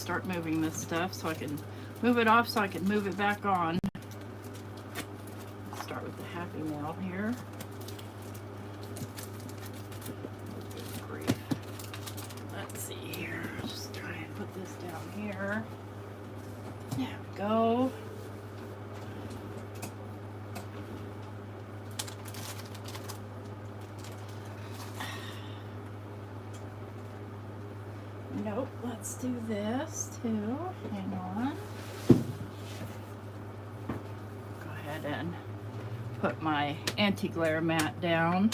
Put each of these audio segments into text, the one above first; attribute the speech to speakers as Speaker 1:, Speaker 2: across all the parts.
Speaker 1: start moving this stuff so I can move it off so I can move it back on. Let's start with the Happy Mail here. Good grief. Let's see here. Just try and put this down here. There we go. Nope, let's do this too. Hang on. Go ahead and put my anti-glare mat down.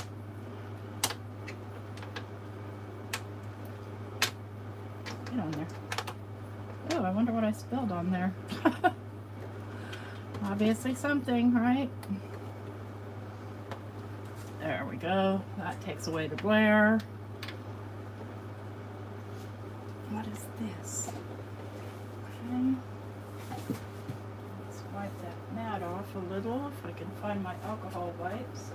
Speaker 1: Get on there. Oh, I wonder what I spilled on there. Obviously something, right? There we go. That takes away the glare. What is this? Okay. Let's wipe that mat off a little if I can find my alcohol wipes.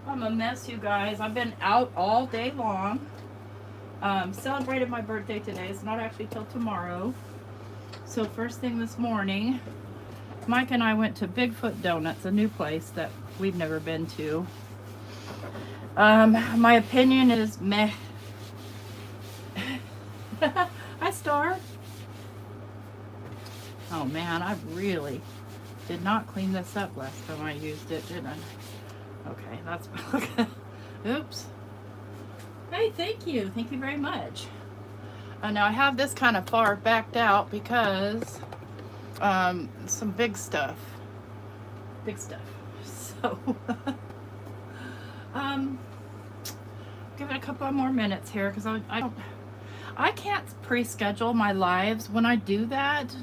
Speaker 1: I'm a mess, you guys. I've been out all day long. Celebrated my birthday today. It's not actually till tomorrow. So first thing this morning, Mike and I went to Bigfoot Donuts, a new place that we've never been to. My opinion is meh. Hi, Star. Oh man, I really did not clean this up last time I used it, did I? Okay, that's okay. Oops. Hey, thank you. Thank you very much. Now I have this kind of far backed out because some big stuff. Big stuff. So give it a couple of more minutes here because I can't pre-schedule my lives. When I do that,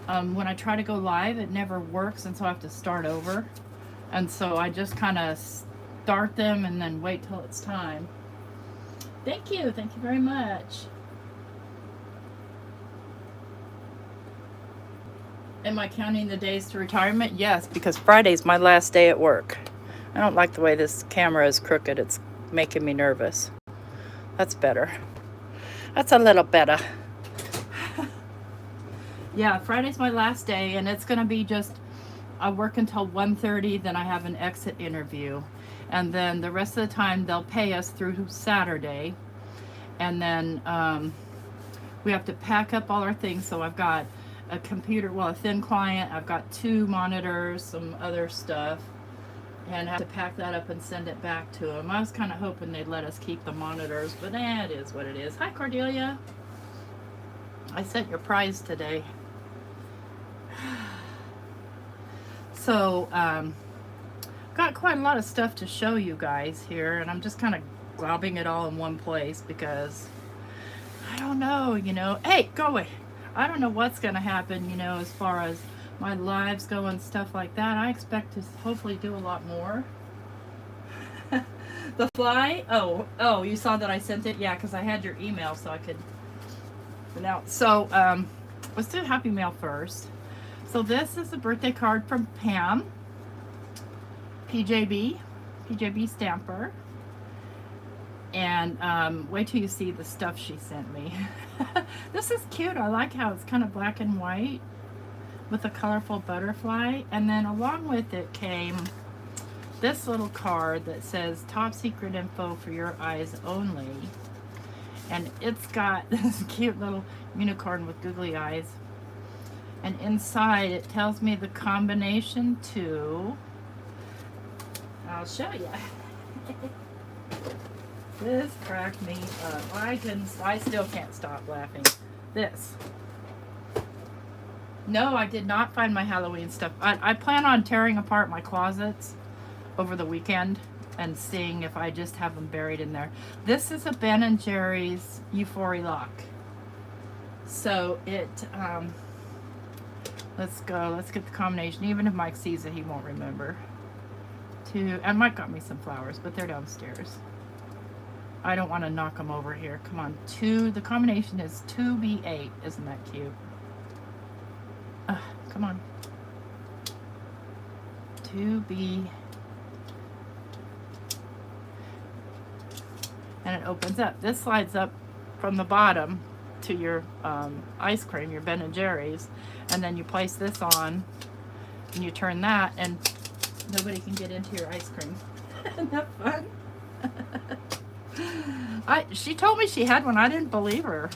Speaker 1: when I try to go live, it never works, and so I have to start over. And so I just kind of start them and then wait till it's time. Thank you very much. Am I counting the days to retirement? Yes, because Friday's my last day at work. I don't like the way this camera is crooked. It's making me nervous. That's better. That's a little better. Yeah, Friday's my last day, and it's going to be just, I work until 1:30, then I have an exit interview. And then the rest of the time, they'll pay us through Saturday. And then we have to pack up all our things. So I've got a computer, well, a thin client. I've got 2 monitors, some other stuff. And I have to pack that up and send it back to them. I was kind of hoping they'd let us keep the monitors, but it is what it is. Hi, Cordelia. I sent your prize today. So, got quite a lot of stuff to show you guys here, and I'm just kind of globbing it all in one place because I don't know, you know. Hey, go away. I don't know what's going to happen, you know, as far as my lives go and stuff like that. I expect to hopefully do a lot more. The fly? Oh, you saw that I sent it? Yeah, because I had your email so I could. Now, so let's do Happy Mail first. So this is a birthday card from Pam, PJB Stamper. And wait till you see the stuff she sent me. This is cute. I like how it's kind of black and white with a colorful butterfly. And then along with it came this little card that says top secret info for your eyes only. And it's got this cute little unicorn with googly eyes. And inside it tells me the combination to, I'll show you. This cracked me up. I still can't stop laughing. This. No, I did not find my Halloween stuff. I plan on tearing apart my closets over the weekend and seeing if I just have them buried in there. This is a Ben & Jerry's Euphoria lock. So it, let's go. Let's get the combination. Even if Mike sees it, he won't remember. And Mike got me some flowers, but they're downstairs. I don't want to knock them over here. Come on. The combination is 2B8. Isn't that cute? Come on. 2B. And it opens up. This slides up from the bottom to your ice cream, your Ben and Jerry's, and then you place this on, and you turn that, and nobody can get into your ice cream. Isn't that fun? She told me she had one. I didn't believe her.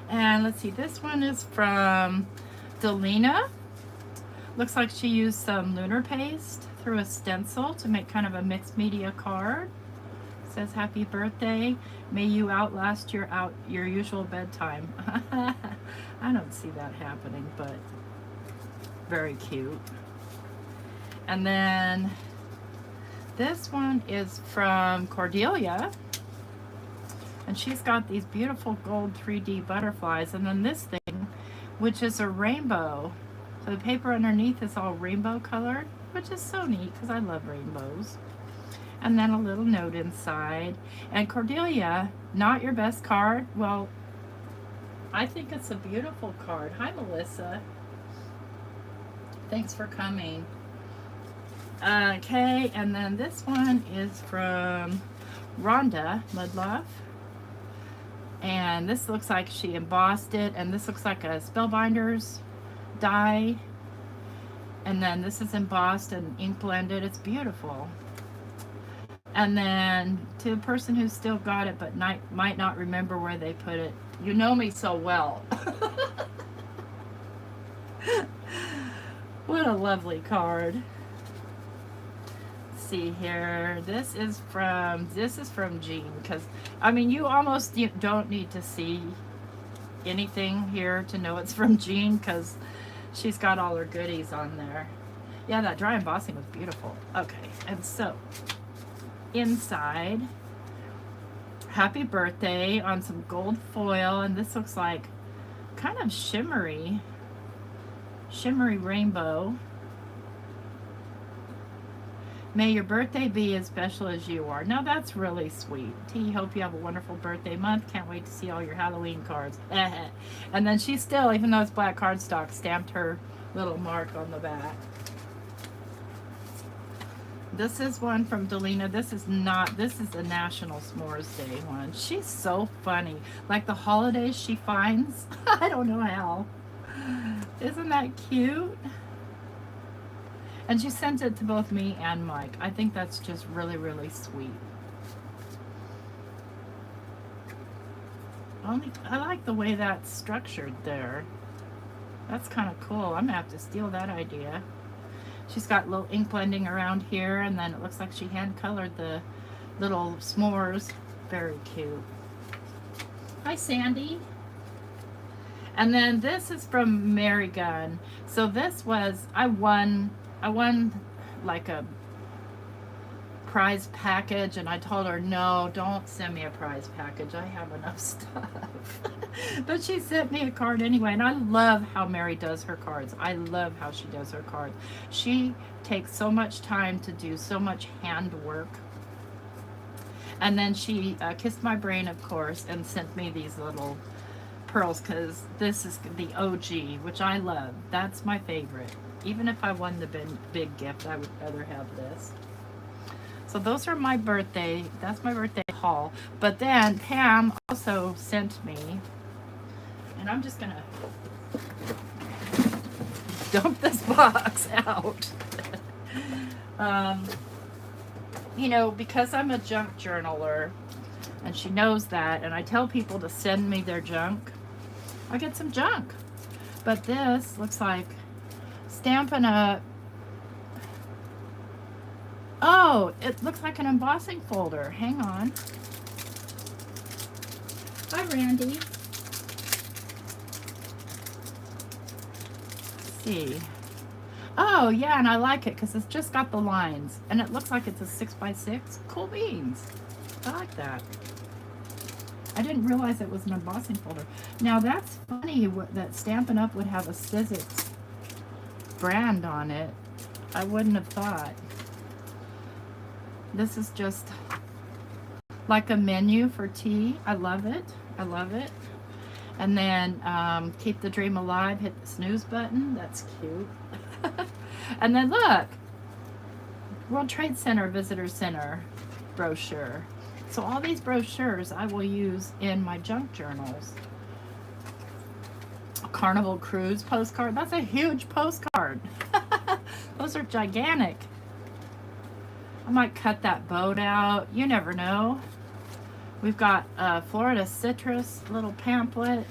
Speaker 1: And let's see, this one is from Delina. Looks like she used some lunar paste through a stencil to make kind of a mixed media card. It says, happy birthday. May you outlast your usual bedtime. I don't see that happening, but very cute. And then this one is from Cordelia. And she's got these beautiful gold 3D butterflies. And then this thing, which is a rainbow. So the paper underneath is all rainbow colored, which is so neat because I love rainbows. And then a little note inside. And Cordelia, not your best card. Well, I think it's a beautiful card. Hi, Melissa. Thanks for coming. Okay, and then this one is from Rhonda Mudlove. And this looks like she embossed it, and this looks like a Spellbinders die. And then this is embossed and ink blended. It's beautiful. And then to the person who still got it but might not remember where they put it, you know me so well. What a lovely card. Let's see here. This is from Jean, because I mean you don't need to see anything here to know it's from Jean, because she's got all her goodies on there. Yeah, that dry embossing was beautiful. Okay, and so inside, happy birthday on some gold foil, and this looks like kind of shimmery rainbow. May your birthday be as special as you are. Now that's really sweet. T, hope you have a wonderful birthday month. Can't wait to see all your Halloween cards. And then she still, even though it's black cardstock, stamped her little mark on the back. This is one from Delina. This is a National S'mores Day one. She's so funny. Like the holidays she finds. I don't know how. Isn't that cute? And she sent it to both me and Mike. I think that's just really, really sweet. I like the way that's structured there. That's kind of cool. I'm gonna have to steal that idea. She's got little ink blending around here, and then it looks like she hand colored the little s'mores. Very cute. Hi, Sandy. And then this is from Mary Gunn. So this was, I won like a prize package, and I told her, no, don't send me a prize package. I have enough stuff. But she sent me a card anyway, and I love how Mary does her cards. I love how she does her cards. She takes so much time to do so much handwork. And then she kissed my brain, of course, and sent me these little pearls, because this is the OG, which I love. That's my favorite. Even if I won the big gift, I would rather have this. So those are my birthday. That's my birthday haul. But then Pam also sent me, and I'm just gonna dump this box out. You know, because I'm a junk journaler, and she knows that, and I tell people to send me their junk, I get some junk. But this looks like Stampin' Up. Oh, it looks like an embossing folder. Hang on. Hi, Randy. Let's see. Oh, yeah, and I like it because it's just got the lines. And it looks like it's a 6x6. Cool beans. I like that. I didn't realize it was an embossing folder. Now, that's funny that Stampin' Up! Would have a Sizzix brand on it. I wouldn't have thought. This is just like a menu for tea. I love it. I love it. And then keep the dream alive. Hit the snooze button. That's cute. And then look, World Trade Center Visitor Center brochure. So all these brochures I will use in my junk journals. A Carnival Cruise postcard. That's a huge postcard. Those are gigantic. I might cut that boat out. You never know. We've got Florida Citrus little pamphlet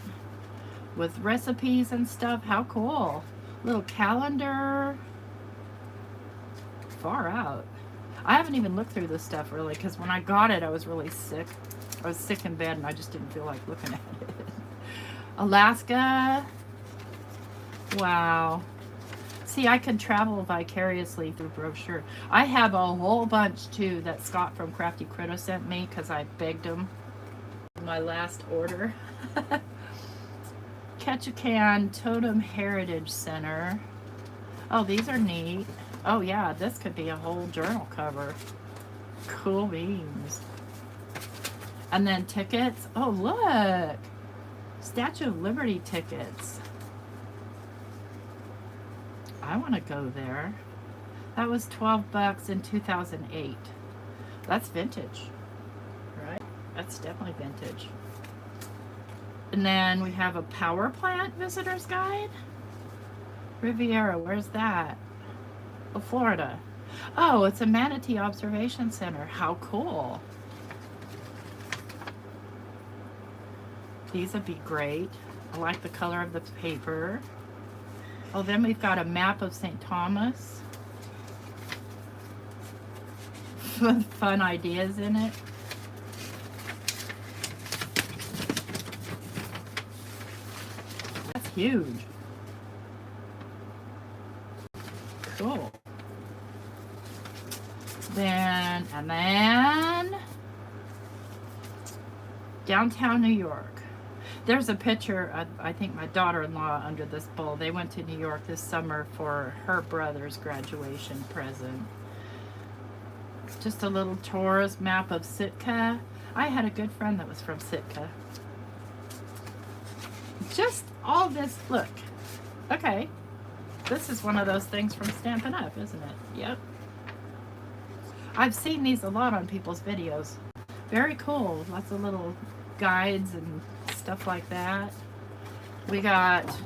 Speaker 1: with recipes and stuff. How cool. Little calendar. Far out. I haven't even looked through this stuff really, because when I got it I was really sick. I was sick in bed and I just didn't feel like looking at it. Alaska. Wow. See, I can travel vicariously through brochure. I have a whole bunch too that Scott from Crafty Critter sent me because I begged him in my last order. Ketchikan Totem Heritage Center. Oh, these are neat. Oh yeah, this could be a whole journal cover. Cool beans. And then tickets. Oh look, Statue of Liberty tickets. I want to go there. That was $12 in 2008. That's vintage, right? That's definitely vintage. And then we have a power plant visitor's guide. Riviera, where's that? Oh, Florida. Oh, it's a manatee observation center. How cool. These would be great. I like the color of the paper. Oh, then we've got a map of St. Thomas with fun ideas in it. That's huge. Cool. Then, and then downtown New York. There's a picture of, I think, my daughter-in-law under this bowl. They went to New York this summer for her brother's graduation present. Just a little tourist map of Sitka. I had a good friend that was from Sitka. Just all this, look. Okay. This is one of those things from Stampin' Up, isn't it? Yep. I've seen these a lot on people's videos. Very cool. Lots of little guides and stuff like that. We got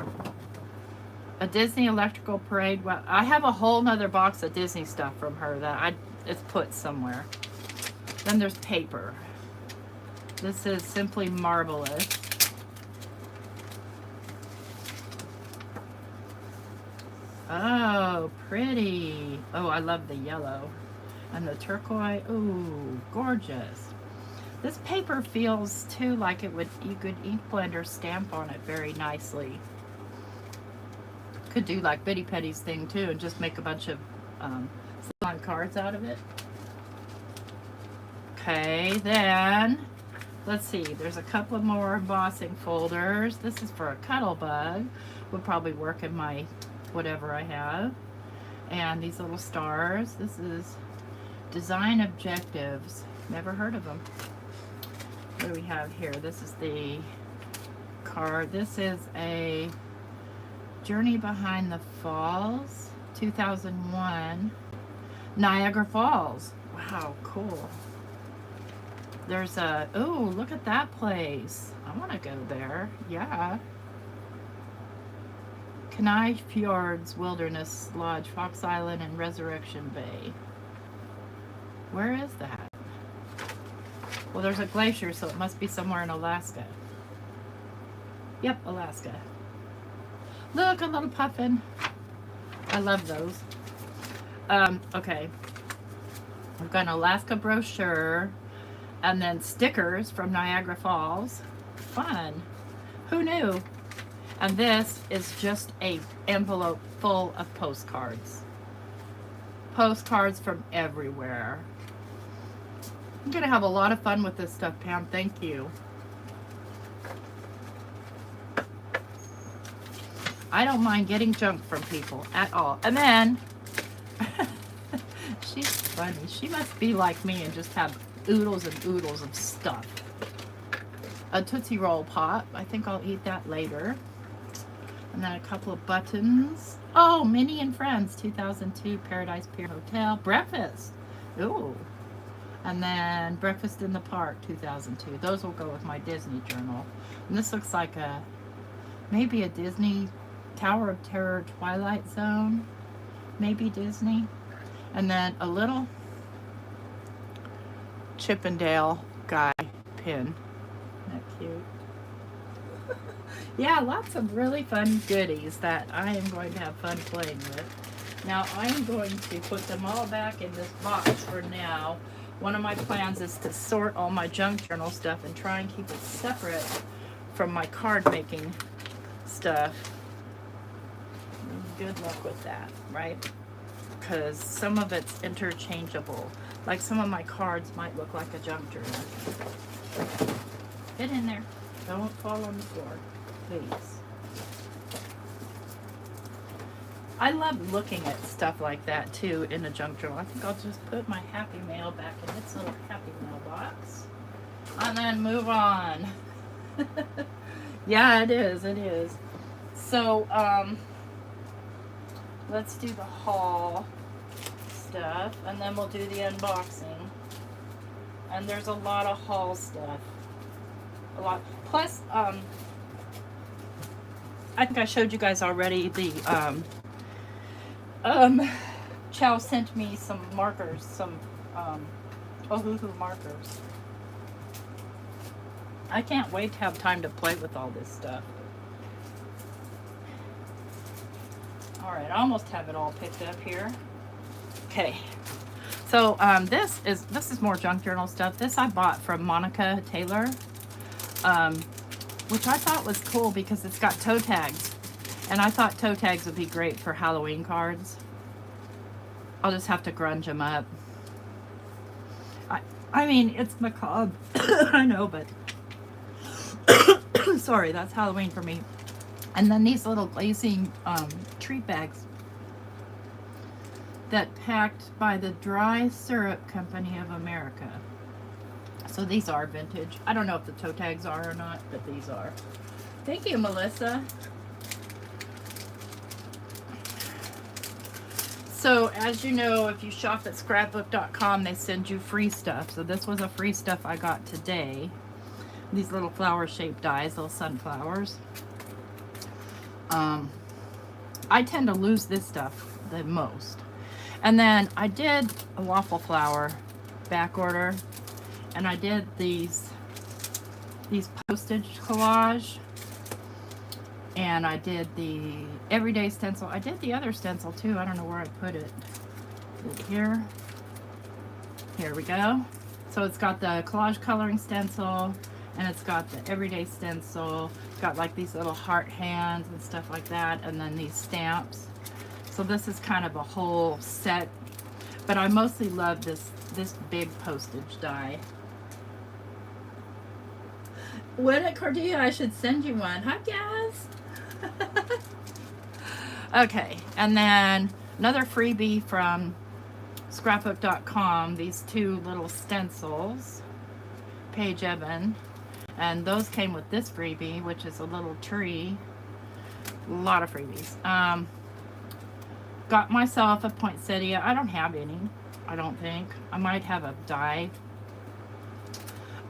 Speaker 1: a Disney Electrical Parade. Well, I have a whole nother box of Disney stuff from her that it's put somewhere. Then there's paper. This is Simply Marvelous. Oh, pretty. Oh, I love the yellow. And the turquoise. Ooh, gorgeous. This paper feels too like it would, you could ink blender stamp on it very nicely. Could do like Bitty Petty's thing too and just make a bunch of slip-on cards out of it. Okay, then let's see, there's a couple of more embossing folders. This is for a Cuttlebug. Would probably work in my whatever I have. And these little stars. This is Design Objectives. Never heard of them. What do we have here? This is the card. This is a Journey Behind the Falls, 2001. Niagara Falls. Wow, cool. There's a, oh, look at that place. I want to go there. Yeah. Kenai Fjords Wilderness Lodge, Fox Island, and Resurrection Bay. Where is that? Well, there's a glacier, so it must be somewhere in Alaska. Yep, Alaska. Look, a little puffin. I love those. Okay. I've got an Alaska brochure and then stickers from Niagara Falls. Fun. Who knew? And this is just a envelope full of postcards. Postcards from everywhere. I'm gonna have a lot of fun with this stuff, Pam. Thank you. I don't mind getting junk from people at all. And then, she's funny. She must be like me and just have oodles and oodles of stuff. A Tootsie Roll Pop. I think I'll eat that later. And then a couple of buttons. Oh, Minnie and Friends, 2002 Paradise Pier Hotel. Breakfast. Ooh. And then Breakfast in the Park 2002. Those will go with my Disney journal. And this looks like maybe a Disney Tower of Terror Twilight Zone. Maybe Disney. And then a little Chippendale guy pin. Isn't that cute? Yeah, lots of really fun goodies that I am going to have fun playing with. Now I'm going to put them all back in this box for now. One of my plans is to sort all my junk journal stuff and try and keep it separate from my card making stuff. Good luck with that, right? Because some of it's interchangeable. Like some of my cards might look like a junk journal. Get in there. Don't fall on the floor, please. I love looking at stuff like that too in a junk journal. I think I'll just put my Happy Mail back in its little Happy Mail box. And then move on. Yeah, it is. It is. So, let's do the haul stuff, and then we'll do the unboxing. And there's a lot of haul stuff. A lot. Plus, I think I showed you guys already the, Chow sent me some markers, some, Ohuhu markers. I can't wait to have time to play with all this stuff. Alright, I almost have it all picked up here. Okay. So, this is more junk journal stuff. This I bought from Monica Taylor. Which I thought was cool because it's got toe tags. And I thought toe tags would be great for Halloween cards. I'll just have to grunge them up. I mean, it's macabre. I know, but... Sorry, that's Halloween for me. And then these little glazing treat bags that packed by the Dry Syrup Company of America. So these are vintage. I don't know if the toe tags are or not, but these are. Thank you, Melissa. So as you know, if you shop at scrapbook.com, they send you free stuff. So this was a free stuff I got today. These little flower shaped dies, little sunflowers. I tend to lose this stuff the most. And then I did a waffle flower back order, and I did these postage collage, and I did the everyday stencil. I did the other stencil too. I don't know where I put it. Here we go. So it's got the collage coloring stencil, and it's got the everyday stencil. It's got like these little heart hands and stuff like that, and then these stamps. So this is kind of a whole set, but I mostly love this big postage die. What at Cordia? I should send you one. Hi, guys. Okay, and then another freebie from scrapbook.com. These two little stencils, Paige Evan. And those came with this freebie, which is a little tree. A lot of freebies. Got myself a poinsettia. I don't have any, I don't think. I might have a die.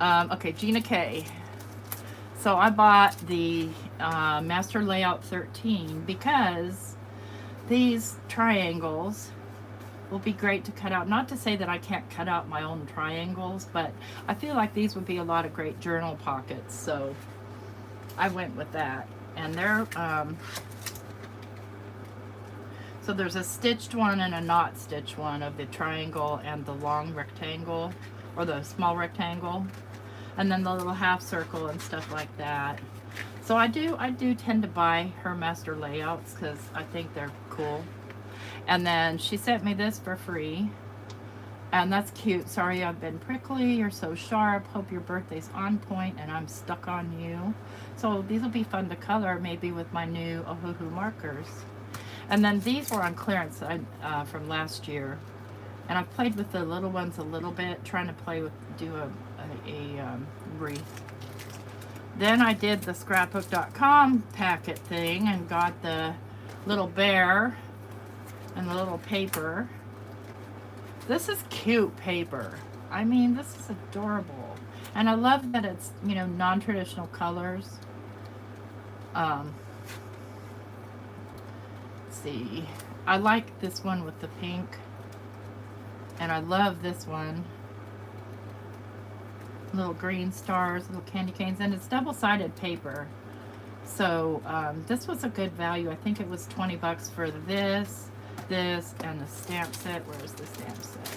Speaker 1: Okay, Gina K. So I bought the Master Layout 13 because these triangles will be great to cut out. Not to say that I can't cut out my own triangles, but I feel like these would be a lot of great journal pockets, so I went with that. And they're so there's a stitched one and a not stitched one of the triangle and the long rectangle, or the small rectangle, and then the little half circle and stuff like that. So I do tend to buy her master layouts because I think they're cool. And then she sent me this for free, and that's cute. Sorry I've been prickly, you're so sharp, hope your birthday's on point and I'm stuck on you. So these will be fun to color, maybe with my new Ohuhu markers. And then these were on clearance from last year, and I've played with the little ones a little bit, trying to do a wreath. Then I did the scrapbook.com packet thing and got the little bear and the little paper. This is cute paper. I mean, this is adorable. And I love that it's, you know, non-traditional colors. Um, let's see. I like this one with the pink. And I love this one. Little green stars, little candy canes. And it's double-sided paper. So this was a good value. I think it was 20 bucks for this, and the stamp set. Where's the stamp set?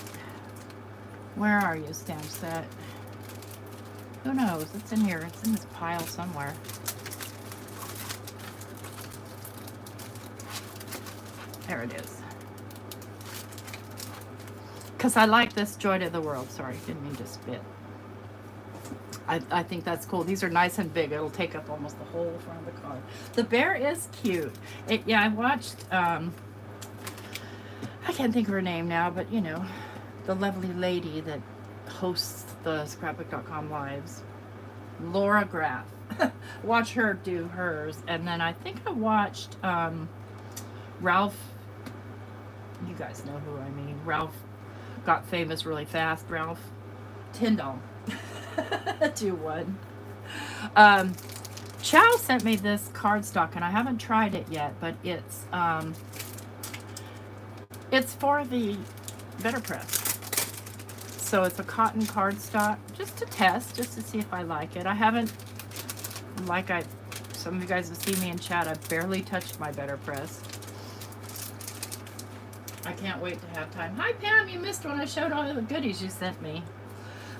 Speaker 1: Where are you, stamp set? Who knows? It's in here. It's in this pile somewhere. There it is. Because I like this Joy to the World. Sorry, didn't mean to spit. I think that's cool. These are nice and big. It'll take up almost the whole front of the card. The bear is cute. Yeah, I watched, I can't think of her name now, but you know, the lovely lady that hosts the Scrapbook.com lives, Laura Graff. Watch her do hers. And then I think I watched Ralph, you guys know who I mean. Ralph got famous really fast. Ralph Tyndall. Do one. Chow sent me this cardstock, and I haven't tried it yet, but it's for the Better Press. So it's a cotton cardstock, just to test, just to see if I like it. I haven't, some of you guys have seen me in chat, I've barely touched my Better Press. I can't wait to have time. Hi Pam, you missed when I showed all the goodies you sent me.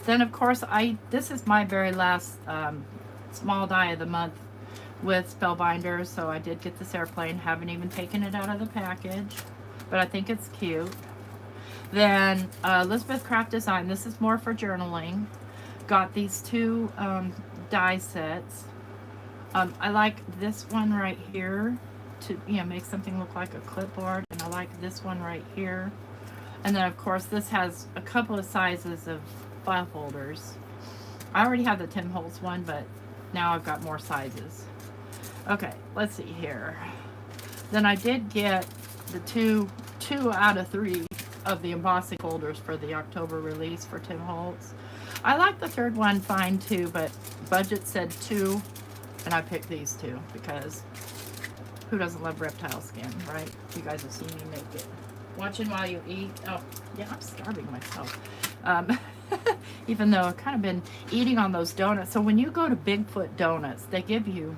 Speaker 1: Then of course this is my very last small die of the month with Spellbinder, so I did get this airplane. Haven't even taken it out of the package, but I think it's cute. Then Elizabeth Craft Design, this is more for journaling. Got these two die sets. I like this one right here to, you know, make something look like a clipboard, and I like this one right here. And then of course this has a couple of sizes of file folders. I already have the Tim Holtz one, but now I've got more sizes. Okay, let's see here. Then I did get the two out of 3 of the embossing folders for the October release for Tim Holtz. I like the third one fine too, but budget said 2, and I picked these 2 because who doesn't love reptile skin, right? You guys have seen me make it. Watching while you eat. Oh, yeah, I'm starving myself. Even though I've kind of been eating on those donuts. So when you go to Bigfoot Donuts, they give you,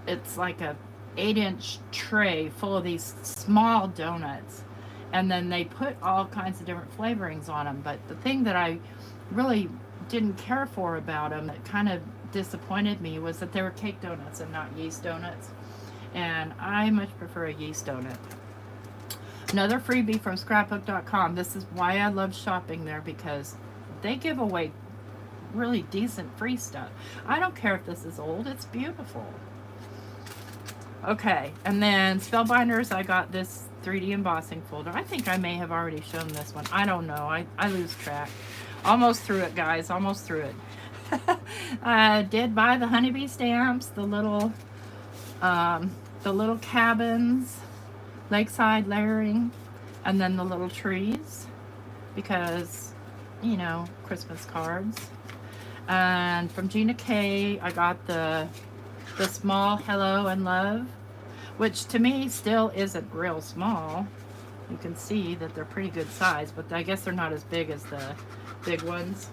Speaker 1: it's like a 8-inch tray full of these small donuts. And then they put all kinds of different flavorings on them. But the thing that I really didn't care for about them, that kind of disappointed me, was that they were cake donuts and not yeast donuts. And I much prefer a yeast donut. Another freebie from Scrapbook.com. This is why I love shopping there, because they give away really decent free stuff. I don't care if this is old, it's beautiful. Okay, and then Spellbinders, I got this 3D embossing folder. I think I may have already shown this one. I don't know, I lose track. Almost through it, guys, almost through it. I did buy the honeybee stamps, the little cabins, lakeside layering, and then the little trees, because, you know, Christmas cards. And from Gina K, I got the small Hello and Love, which to me still isn't real small. You can see that they're pretty good size, but I guess they're not as big as the big ones.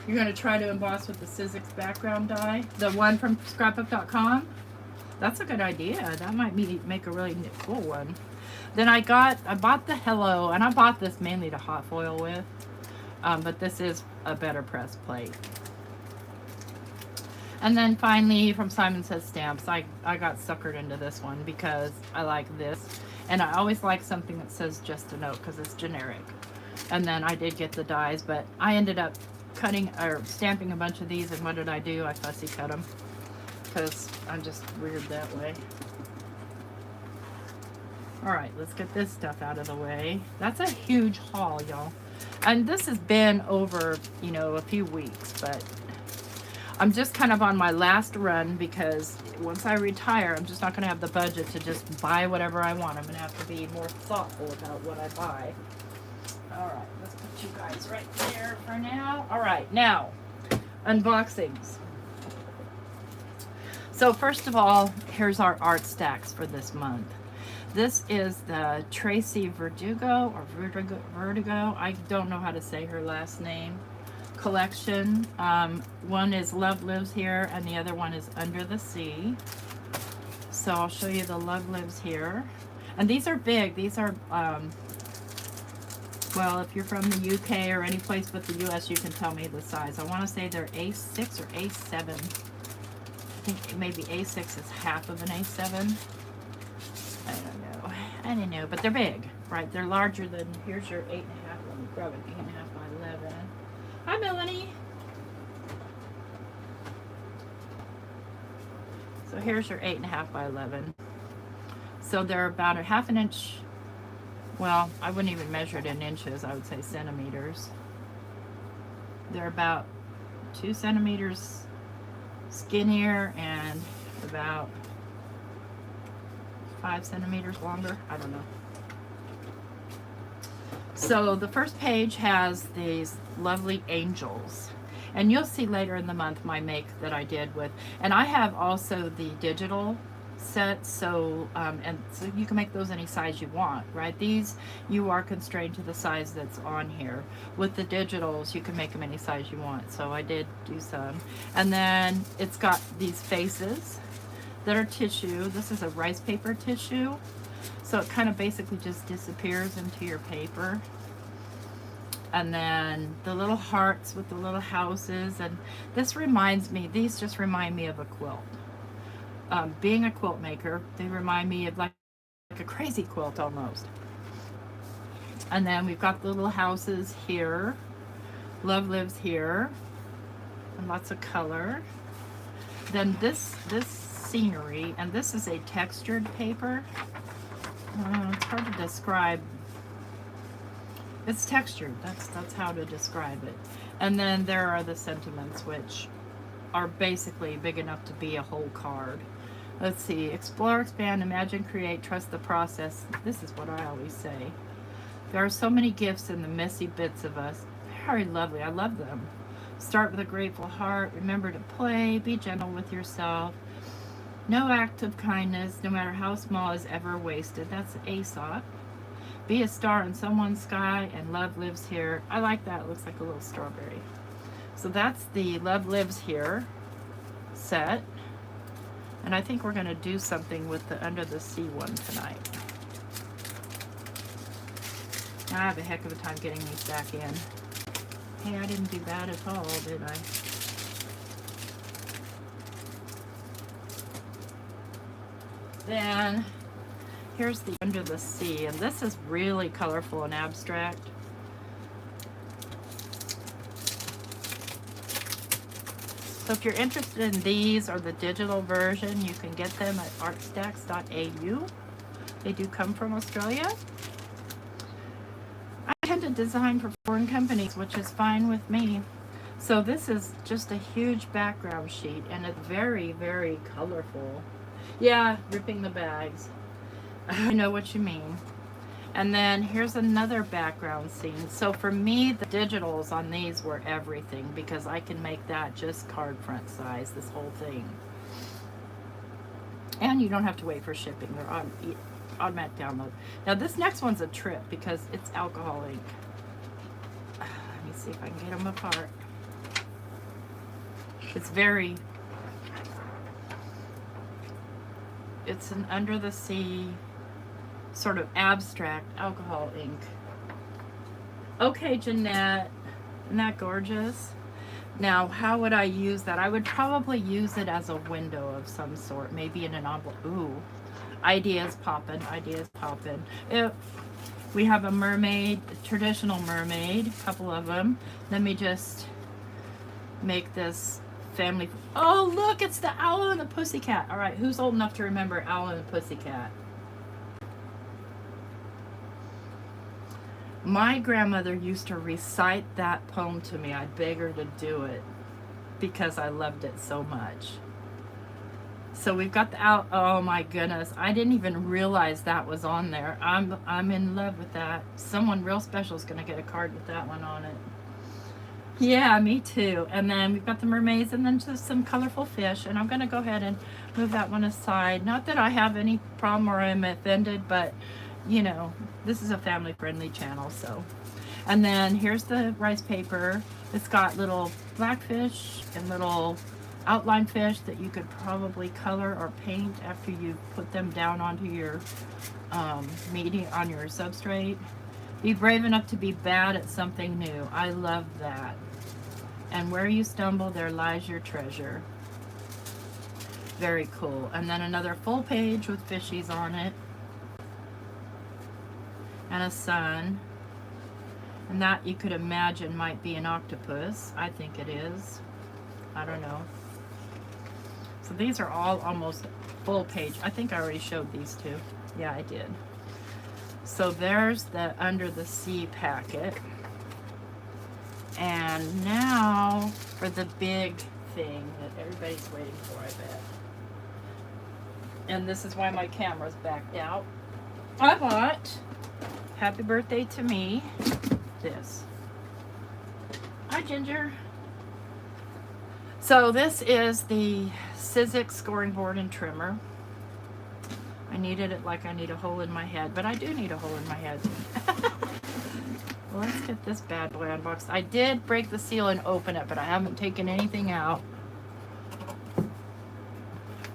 Speaker 1: You're going to try to emboss with the Sizzix background die, the one from Scrapbook.com. That's a good idea. That might make a really cool one. Then I bought the Hello, and I bought this mainly to hot foil with, but this is a Better Press plate. And then finally, from Simon Says Stamps, I got suckered into this one because I like this, and I always like something that says just a note because it's generic. And then I did get the dies, but I ended up cutting or stamping a bunch of these, and what did I do? I fussy cut them because I'm just weird that way. All right, let's get this stuff out of the way. That's a huge haul, y'all. And this has been over, you know, a few weeks, but I'm just kind of on my last run because once I retire, I'm just not going to have the budget to just buy whatever I want. I'm going to have to be more thoughtful about what I buy. All right, let's put you guys right there for now. All right, now, unboxings. So first of all, here's our art stacks for this month. This is the Tracy Verdugo, or Vertigo. I don't know how to say her last name. Collection. One is Love Lives Here, and the other one is Under the Sea. So I'll show you the Love Lives Here. And these are big. These are, well, if you're from the UK or any place but the US, you can tell me the size. I want to say they're A6 or A7. I think maybe A6 is half of an A7. I don't know, but they're big, right? They're larger than, here's your 8.5. Let me grab it, 8.5 by 11. Hi, Melanie. So here's your 8.5 by 11. So they're about a half an inch. Well, I wouldn't even measure it in inches. I would say centimeters. They're about 2 centimeters skinnier and about 5 centimeters longer. I don't know. So the first page has these lovely angels, and you'll see later in the month my make that I did with, and I have also the digital set, so and so you can make those any size you want, right? These you are constrained to the size that's on here. With the digitals you can make them any size you want, so I did do some. And then it's got these faces that are tissue. This is a rice paper tissue, so it kind of basically just disappears into your paper. And then the little hearts with the little houses, and this reminds me, these just remind me of a quilt. Being a quilt maker, they remind me of like a crazy quilt almost. And then we've got the little houses here. Love Lives Here, and lots of color. Then this scenery, and this is a textured paper. It's hard to describe. It's textured. That's how to describe it. And then there are the sentiments, which are basically big enough to be a whole card. Let's see. Explore, expand, imagine, create, trust the process. This is what I always say. There are so many gifts in the messy bits of us. Very lovely. I love them. Start with a grateful heart. Remember to play. Be gentle with yourself. No act of kindness, no matter how small, is ever wasted. That's Aesop. Be a star in someone's sky, and love lives here. I like that. It looks like a little strawberry. So that's the Love Lives Here set. And I think we're going to do something with the Under the Sea one tonight. I have a heck of a time getting these back in. Hey, I didn't do bad at all, did I? Then here's the Under the Sea, and this is really colorful and abstract. So if you're interested in these or the digital version, you can get them at artstacks.au. They do come from Australia. I tend to design for foreign companies, which is fine with me. So this is just a huge background sheet, and it's very, very colorful. Yeah, ripping the bags. I know what you mean. And then here's another background scene. So for me, the digitals on these were everything, because I can make that just card front size, this whole thing. And you don't have to wait for shipping. They're on automatic download. Now this next one's a trip because it's alcohol ink. Let me see if I can get them apart. It's very, it's an Under the Sea sort of abstract alcohol ink. Okay, Jeanette, isn't that gorgeous? Now, how would I use that? I would probably use it as a window of some sort, maybe in an envelope. Ooh, ideas popping, ideas popping. We have a mermaid, a traditional mermaid, a couple of them. Let me just make this family. Oh, look, it's the Owl and the Pussycat. All right, who's old enough to remember Owl and the Pussycat? My grandmother used to recite that poem to me. I'd beg her to do it. because I loved it so much. So we've got the out. Oh my goodness, I didn't even realize that was on there. I'm in love with that. Someone real special is gonna get a card with that one on it. Yeah, me too. And then we've got the mermaids and then just some colorful fish. And I'm gonna go ahead and move that one aside. Not that I have any problem or I'm offended, but you know, this is a family friendly channel, so. And then here's the rice paper. It's got little blackfish and little outline fish that you could probably color or paint after you put them down onto your medium on your substrate. Be brave enough to be bad at something new. I love that. And where you stumble, there lies your treasure. Very cool. And then another full page with fishies on it. And a sun. And that you could imagine might be an octopus. I think it is. I don't know. So these are all almost full page. I think I already showed these two. Yeah, I did. So there's the Under the Sea packet. And now for the big thing that everybody's waiting for, I bet. And this is why my camera's backed out. I bought, happy birthday to me, this. Hi, Ginger. So this is the Sizzix scoring board and trimmer. I needed it like I need a hole in my head, but I do need a hole in my head. Well, let's get this bad boy unboxed. I did break the seal and open it, but I haven't taken anything out.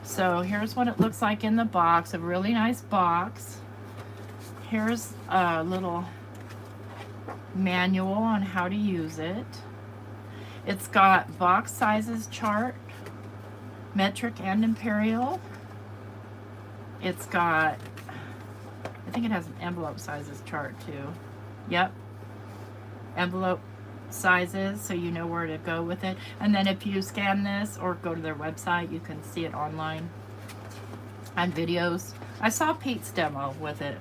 Speaker 1: So here's what it looks like in the box, a really nice box. Here's a little manual on how to use it. It's got box sizes chart, metric and imperial. It's got, I think it has an envelope sizes chart too. Yep. Envelope sizes, so you know where to go with it. And then if you scan this or go to their website, you can see it online and videos. I saw Pete's demo with it.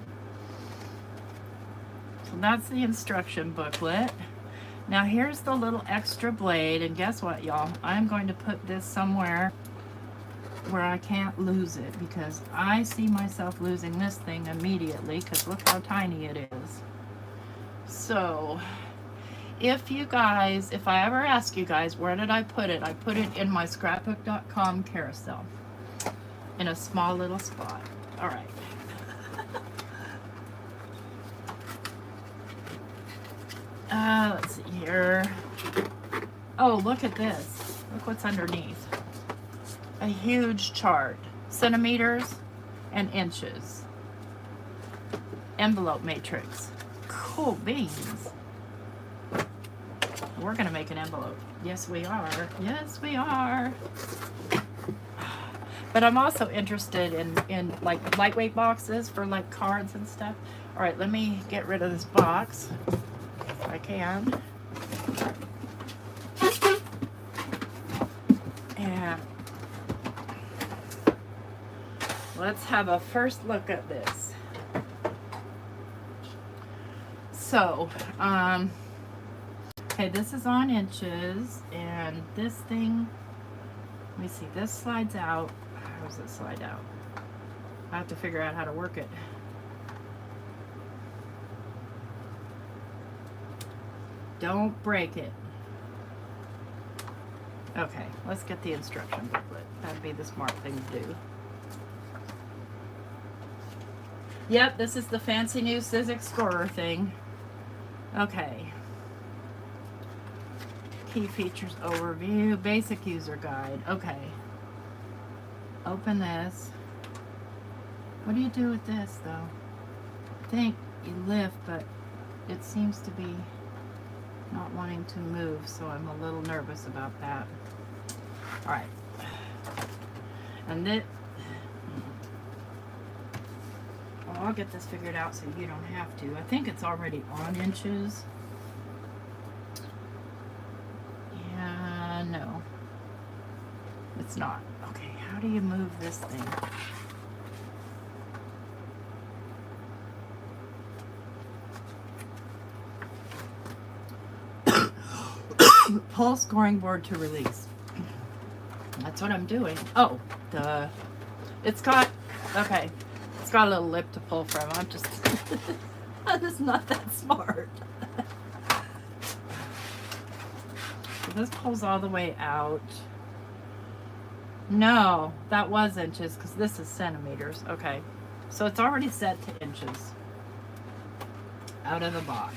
Speaker 1: So that's the instruction booklet. Now here's the little extra blade, and guess what, y'all? I'm going to put this somewhere where I can't lose it, because I see myself losing this thing immediately, because look how tiny it is. So if you guys, if I ever ask you guys where did I put it in my scrapbook.com carousel in a small little spot. All right. Let's see here. Oh, look at this. Look what's underneath. A huge chart, centimeters and inches. Envelope matrix. Cool beans. We're gonna make an envelope. Yes, we are. Yes, we are. But I'm also interested in like lightweight boxes for like cards and stuff. All right, let me get rid of this box if I can. And let's have a first look at this. So, okay, this is on inches, and this thing, let me see, this slides out. How does it slide out? I have to figure out how to work it. Don't break it. Okay, let's get the instruction booklet. That'd be the smart thing to do. Yep, this is the fancy new Sizzix scorer thing. Okay. Key features overview, basic user guide. Okay. Open this. What do you do with this though? I think you lift, but it seems to be not wanting to move, so I'm a little nervous about that. All right. And then, well, I'll get this figured out so you don't have to. I think it's already on inches. Yeah, no. It's not. Okay, how do you move this thing? Pull scoring board to release. That's what I'm doing. Oh, it's got, okay, it's got a little lip to pull from. I'm just, I'm just not that smart. So this pulls all the way out. No, that was inches because this is centimeters. Okay, so it's already set to inches out of the box.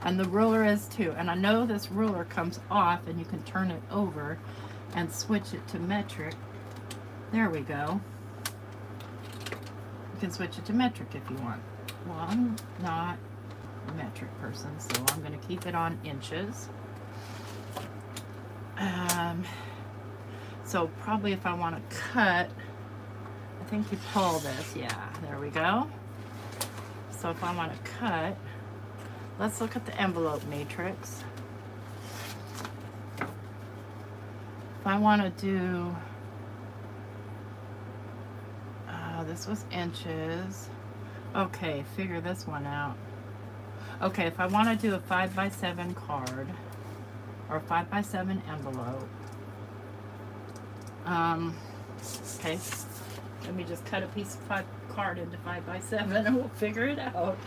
Speaker 1: And the ruler is too. And I know this ruler comes off and you can turn it over and switch it to metric. There we go. You can switch it to metric if you want. Well, I'm not a metric person, so I'm going to keep it on inches. So probably if I want to cut, I think you pull this. Yeah, there we go. So if I want to cut, let's look at the envelope matrix. If I want to do, this was inches. Okay, figure this one out. Okay, if I want to do a 5x7 card or a 5x7 envelope, okay, let me just cut a piece of card into 5x7 and we'll figure it out.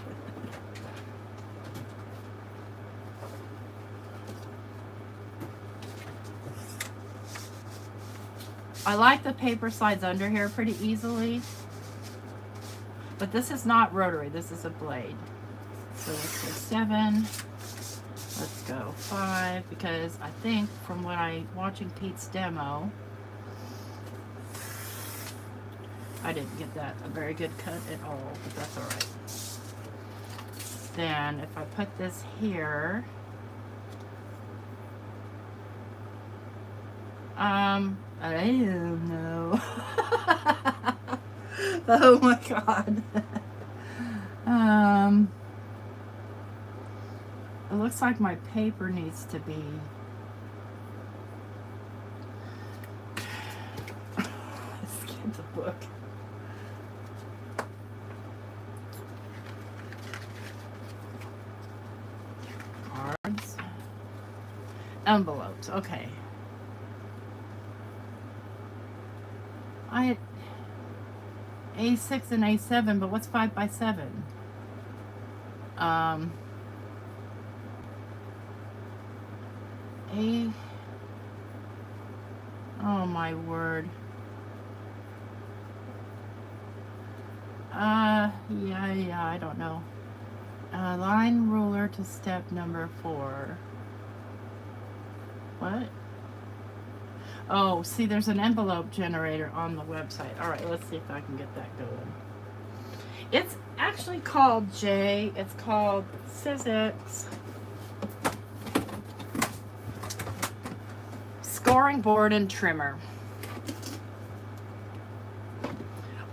Speaker 1: I like the paper slides under here pretty easily, but this is not rotary, this is a blade. So let's go 7, let's go 5, because I think from what watching Pete's demo, I didn't get that a very good cut at all, but that's all right. Then if I put this here, I don't know. Oh my God. It looks like my paper needs to be, let's get the book. Cards. Envelopes, okay. A6 and A7, but what's 5x7? Oh my word. Yeah, I don't know. Line ruler to step number 4. What? Oh, see, there's an envelope generator on the website. All right, let's see if I can get that going. It's actually called it's called Sizzix Scoring Board and Trimmer.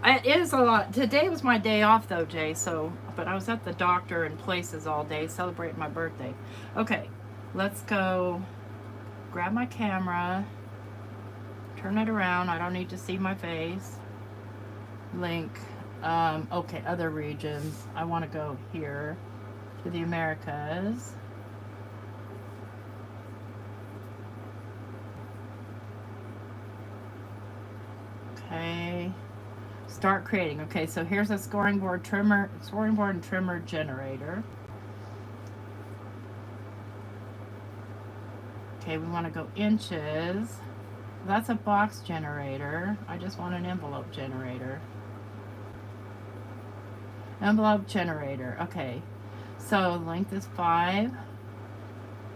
Speaker 1: It is a lot. Today was my day off though, Jay, but I was at the doctor and places all day celebrating my birthday. Okay, let's go grab my camera. Turn it around. I don't need to see my face. Link. Okay, other regions. I want to go here to the Americas. Okay. Start creating. Okay, so here's a scoring board and trimmer generator. Okay, we want to go inches. That's a box generator. I just want an envelope generator. Envelope generator. Okay. So length is 5.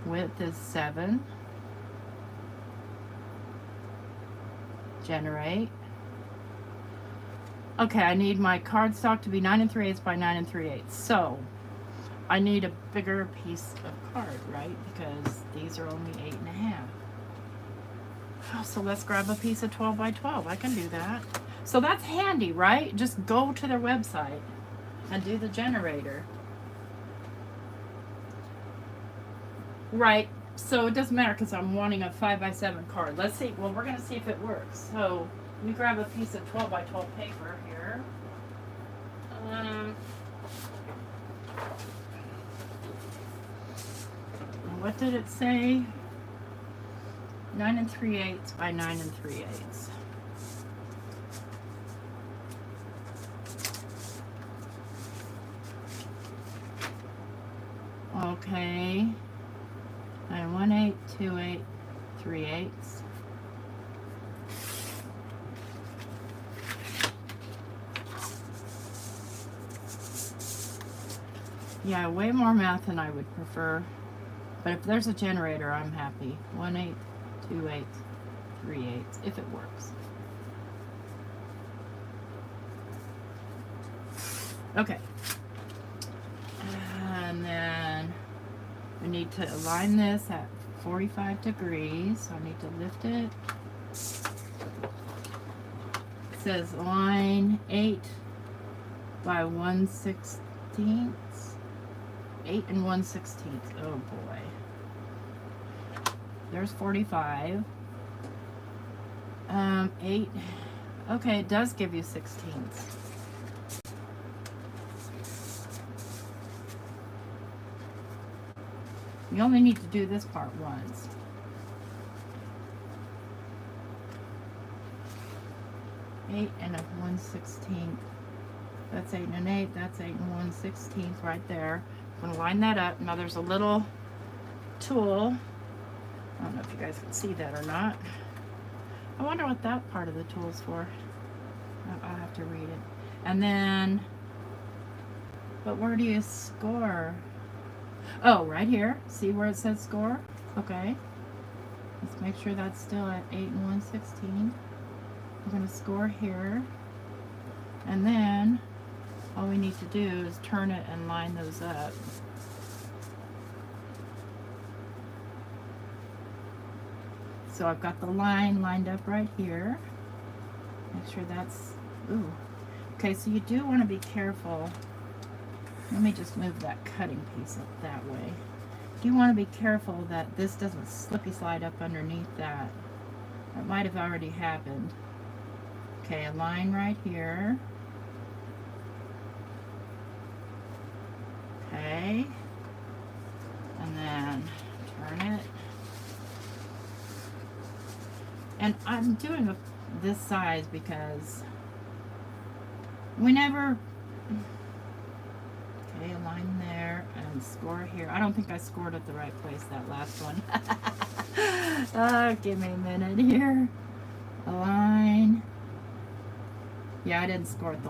Speaker 1: Width is 7. Generate. Okay, I need my cardstock to be 9 3/8 by 9 3/8. So I need a bigger piece of card, right? Because these are only 8.5. Oh, so let's grab a piece of 12 by 12. I can do that. So that's handy, right? Just go to their website and do the generator. Right. So it doesn't matter because I'm wanting a 5x7 card. Let's see. Well, we're going to see if it works. So let me grab a piece of 12 by 12 paper here. What did it say? 9 3/8 by 9 3/8. Okay. And 1/8, 2/8, 3/8. Yeah, way more math than I would prefer. But if there's a generator, I'm happy. 1/8, 2/8, 3/8, if it works. Okay. And then we need to align this at 45 degrees. So I need to lift it. It says line 8 by 1/16. 8 and 1/16. Oh boy. There's 45. 8. Okay, it does give you 16ths. You only need to do this part once. Eight and a 1/16. That's 8 and an 8. That's 8 and 1/16 right there. I'm gonna line that up. Now there's a little tool. I don't know if you guys can see that or not. I wonder what that part of the tool is for. I'll have to read it. And then, but where do you score? Oh, right here. See where it says score? Okay. Let's make sure that's still at 8 and 1/16. I'm going to score here. And then all we need to do is turn it and line those up. So I've got the line lined up right here. Make sure that's, ooh. Okay, so you do want to be careful. Let me just move that cutting piece up that way. You want to be careful that this doesn't slippy slide up underneath that. That might have already happened. Okay, a line right here. Okay. And then turn it. And I'm doing this size because whenever, okay, a line there and score here. I don't think I scored at the right place, that last one. Give me a minute here. A line. Yeah, I didn't score at the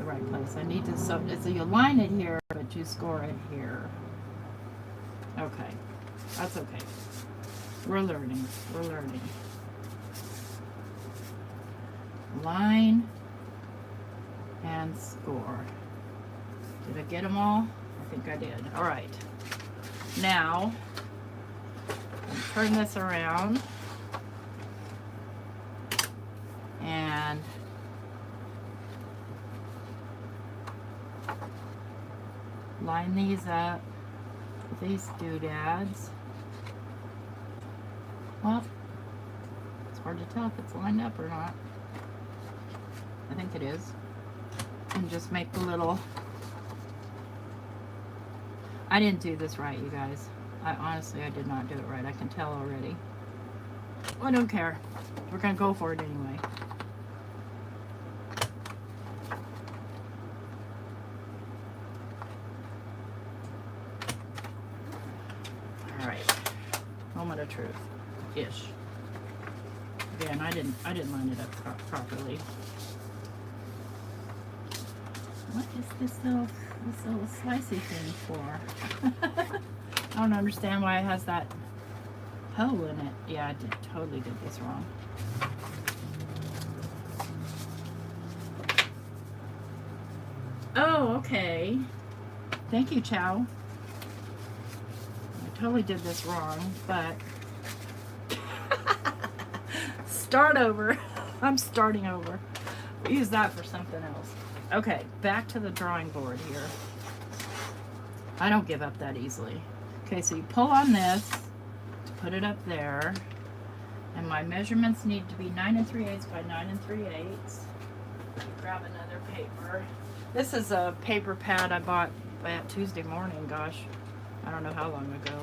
Speaker 1: right place. I need to, so you line it here, but you score it here. Okay, that's okay. We're learning. We're learning. Line and score. Did I get them all? I think I did. All right. Now, turn this around and line these up with these doodads. Well, it's hard to tell if it's lined up or not. I think it is. And just make the little, I didn't do this right, you guys. Honestly, I did not do it right. I can tell already. I don't care. We're gonna go for it anyway. All right. Moment of truth, ish. Again, I didn't line it up properly. What is this little slicey thing for? I don't understand why it has that hole in it. Yeah, I totally did this wrong. Oh, okay. Thank you, Chow. I totally did this wrong, but start over. I'm starting over. We'll use that for something else. Okay, back to the drawing board here. I don't give up that easily. Okay, so you pull on this to put it up there. And my measurements need to be 9 3/8 by 9 3/8. Grab another paper. This is a paper pad I bought Tuesday morning, gosh. I don't know how long ago.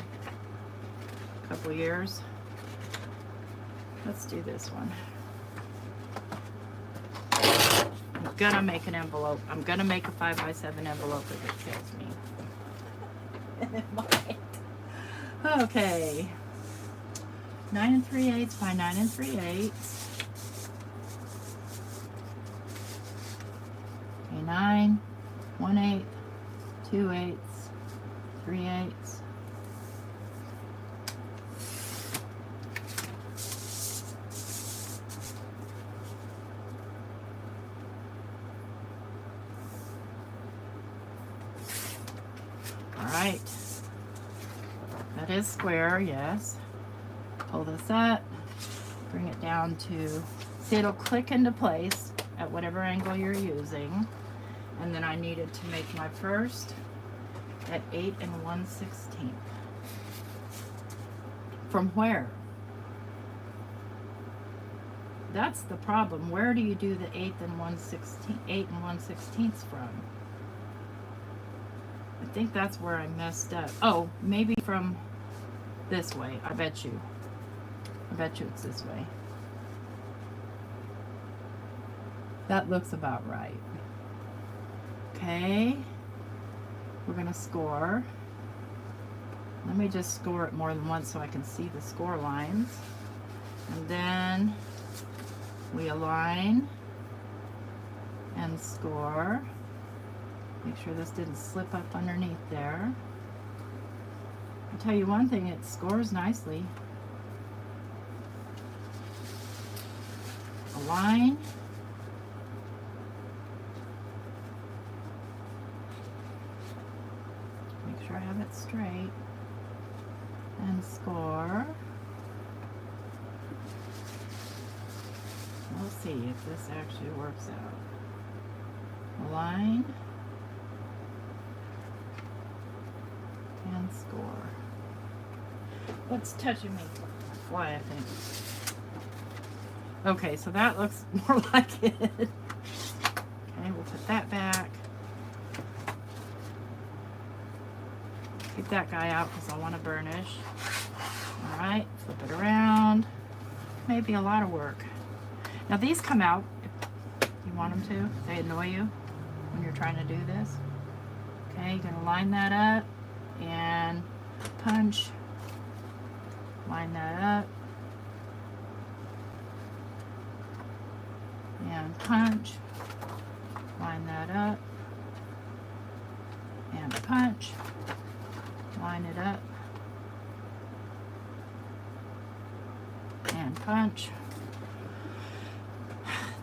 Speaker 1: A couple years. Let's do this one. I'm gonna make an envelope. I'm gonna make a 5x7 envelope if it kills me. And it might. Okay. 9 3/8 by 9 3/8. Okay, 9, 1/8, 2/8, 3/8. Alright, that is square, yes. Pull this up, bring it down to, see, it'll click into place at whatever angle you're using. And then I needed to make my first at 8 1/16. From where? That's the problem. Where do you do the 8 1/16 from? I think that's where I messed up. Oh, maybe from this way. I bet you it's this way. That looks about right. Okay, we're gonna score. Let me just score it more than once so I can see the score lines. And then we align and score. Make sure this didn't slip up underneath there. I'll tell you one thing, it scores nicely. Align. Make sure I have it straight. And score. We'll see if this actually works out. Align. And score. What's touching me? Why, I think. Okay, so that looks more like it. Okay, we'll put that back. Keep that guy out because I want to burnish. Alright, flip it around. Maybe a lot of work. Now these come out if you want them to. They annoy you when you're trying to do this. Okay, you're going to line that up and punch. Line that up. And punch. Line that up. And punch. Line it up. And punch.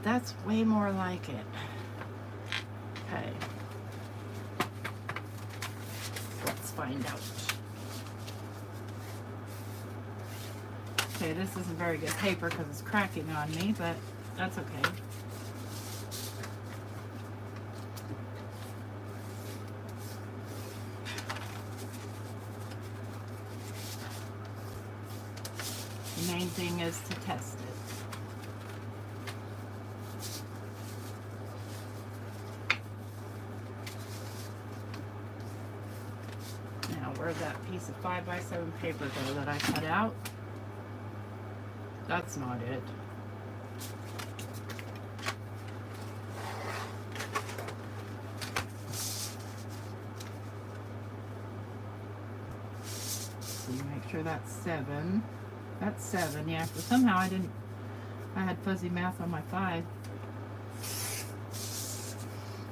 Speaker 1: That's way more like it. Okay. Let's find out. Okay, this isn't very good paper because it's cracking on me, but that's okay. The main thing is to test it. Now, where'd that piece of 5x7 paper go that I cut out? That's not it. So you make sure that's 7. That's 7, yeah. But somehow I had fuzzy math on my 5.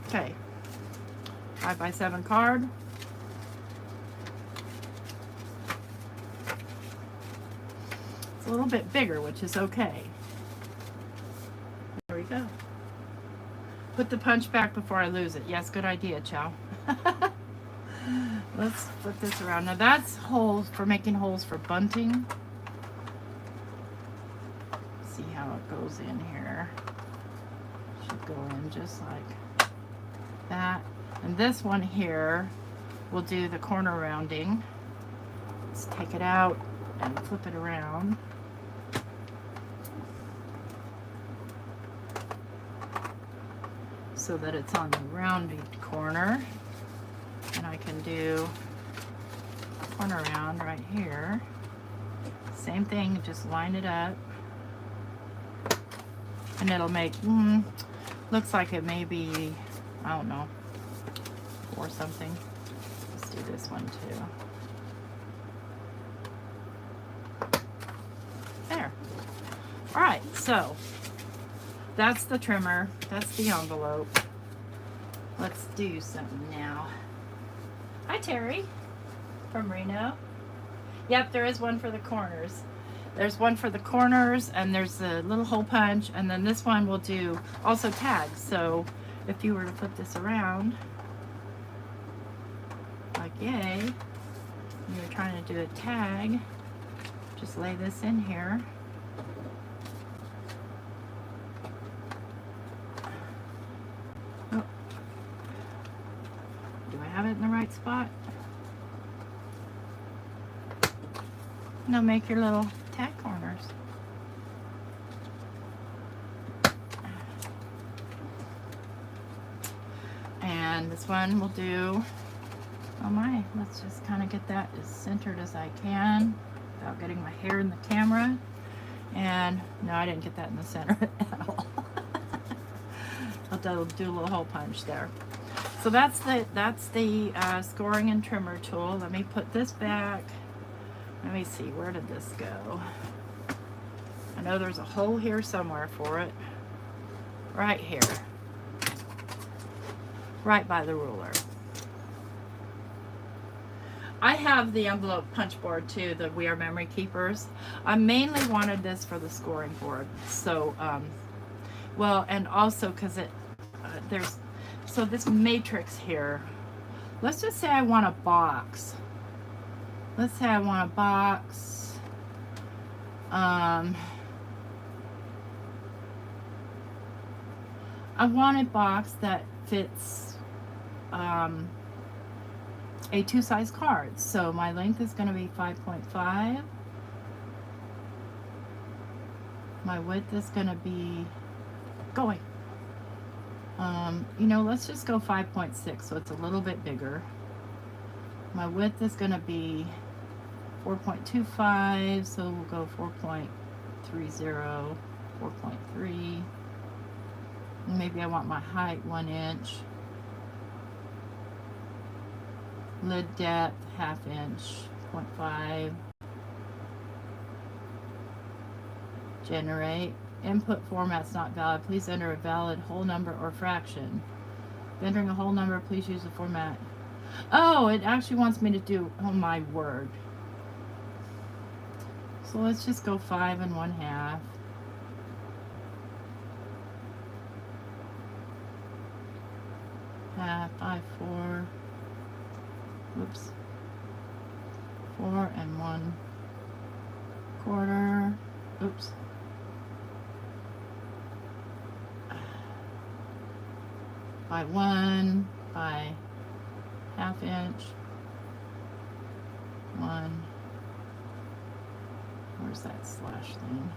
Speaker 1: Okay. 5x7 card. It's a little bit bigger, which is okay. There we go. Put the punch back before I lose it. Yes, good idea, Chow. Let's flip this around. Now that's holes for making holes for bunting. See how it goes in here. Should go in just like that. And this one here will do the corner rounding. Let's take it out and flip it around. So that it's on the rounded corner. And I can do a corner round right here. Same thing, just line it up. And it'll make, looks like it may be, I don't know, or something. Let's do this one too. There. All right, so that's the trimmer. That's the envelope. Let's do something now. Hi, Terry from Reno. Yep, there is one for the corners. There's one for the corners, and there's a little hole punch, and then this one will do also tags. So if you were to put this around, like yay, you're trying to do a tag, just lay this in here. Oh. Do I have it in the right spot? Now make your little tag corners. And this one will do, oh my, let's just kind of get that as centered as I can without getting my hair in the camera. And no, I didn't get that in the center at all. I'll do a little hole punch there. So that's the scoring and trimmer tool. Let me put this back. Let me see, where did this go? I know there's a hole here somewhere for it. Right here. Right by the ruler. I have the envelope punch board too, the We Are Memory Keepers. I mainly wanted this for the scoring board. So, well, and also because so this matrix here, let's just say I want a box. Let's say I want a box. I want a box that fits a 2-size card. So my length is going to be 5.5. My width is going to be you know, let's just go 5.6, so it's a little bit bigger. My width is going to be 4.25, so we'll go 4.30, 4.3. Maybe I want my height 1 inch. Lid depth, 1/2 inch, 0.5. Generate. Input format's not valid. Please enter a valid whole number or fraction. If entering a whole number, please use the format. Oh, it actually wants me to do, oh my word. So let's just go 5 1/2. Half, 5, 4. Oops. 4 1/4. Oops. By 1, by 1/2 inch. 1. Where's that slash thing?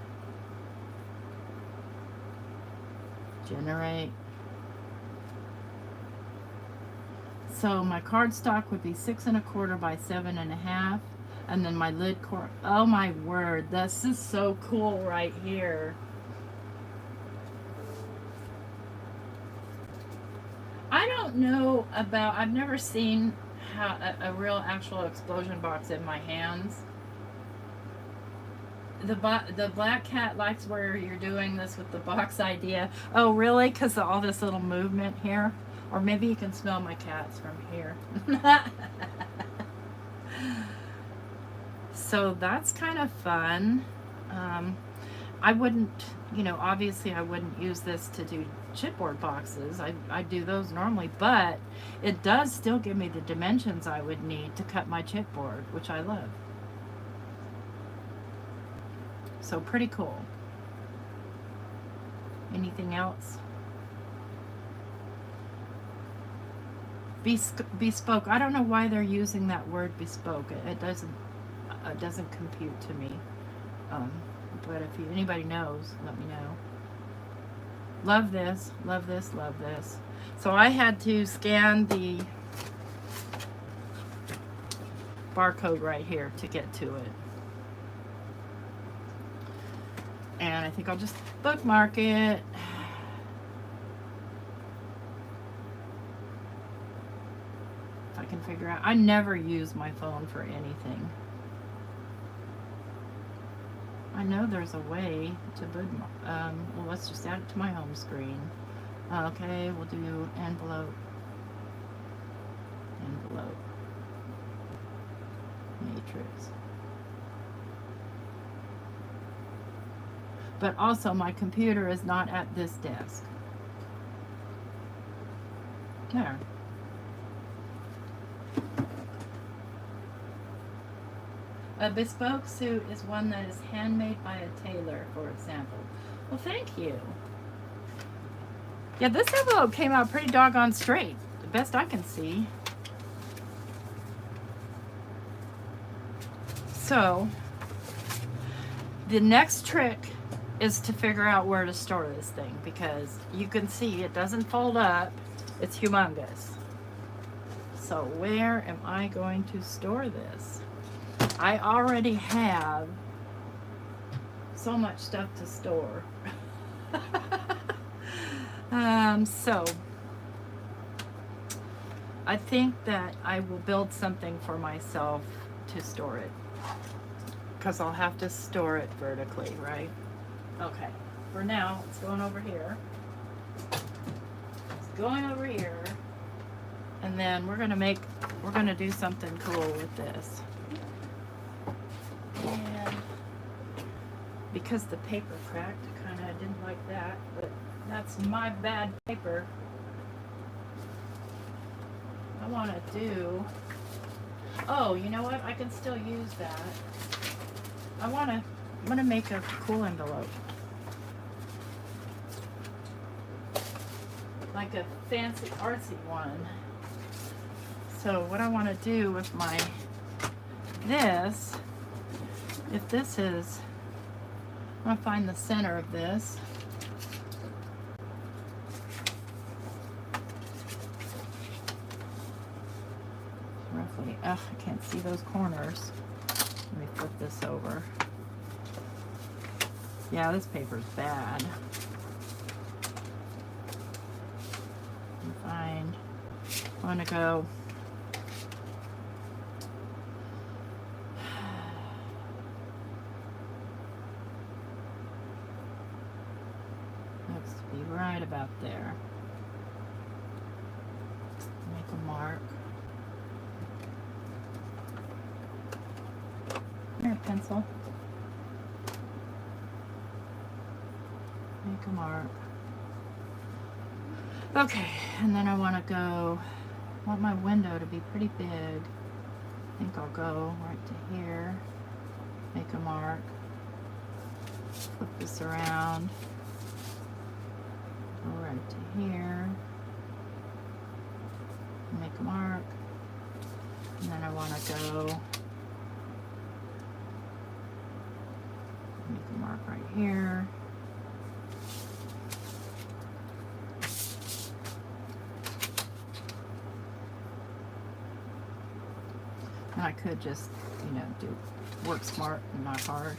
Speaker 1: Generate. So my cardstock would be 6 1/4 by 7 1/2, and then my lid cord. Oh my word, this is so cool right here. I don't know about. I've never seen how a real actual explosion box in my hands. The black cat likes where you're doing this with the box idea. Oh really? Because of all this little movement here. Or maybe you can smell my cats from here. So that's kind of fun. I wouldn't, you know, obviously I wouldn't use this to do chipboard boxes. I do those normally, but it does still give me the dimensions I would need to cut my chipboard, which I love. So pretty cool. Anything else? Bespoke. I don't know why they're using that word bespoke. It doesn't compute to me. But if anybody knows, let me know. Love this, love this, love this. So I had to scan the barcode right here to get to it. And I think I'll just bookmark it. If I can figure out. I never use my phone for anything. I know there's a way to bookmark. Well, let's just add it to my home screen. Okay, we'll do envelope. Envelope. Matrix. But also my computer is not at this desk. There. A bespoke suit is one that is handmade by a tailor, for example. Well, thank you. Yeah, this envelope came out pretty doggone straight, the best I can see. So, the next trick is to figure out where to store this thing, because you can see it doesn't fold up. It's humongous. So where am I going to store this? I already have so much stuff to store. So I think that I will build something for myself to store it, because I'll have to store it vertically, right? Okay, for now, it's going over here. It's going over here. And then we're gonna do something cool with this. And because the paper cracked, I didn't like that, but that's my bad paper. I wanna do, oh, you know what? I can still use that. I'm gonna make a cool envelope. Like a fancy artsy one. So what I want to do with this, if this is, I want to find the center of this. Roughly, I can't see those corners. Let me flip this over. Yeah, this paper's bad. Find, I want to go. Looks to be right about there. Make a mark. Here, pencil. Make a mark. Okay, and then I want to go, I want my window to be pretty big. I think I'll go right to here, make a mark, flip this around, go right to here, make a mark, and then I want to go, make a mark right here. I could just, do work smart and not hard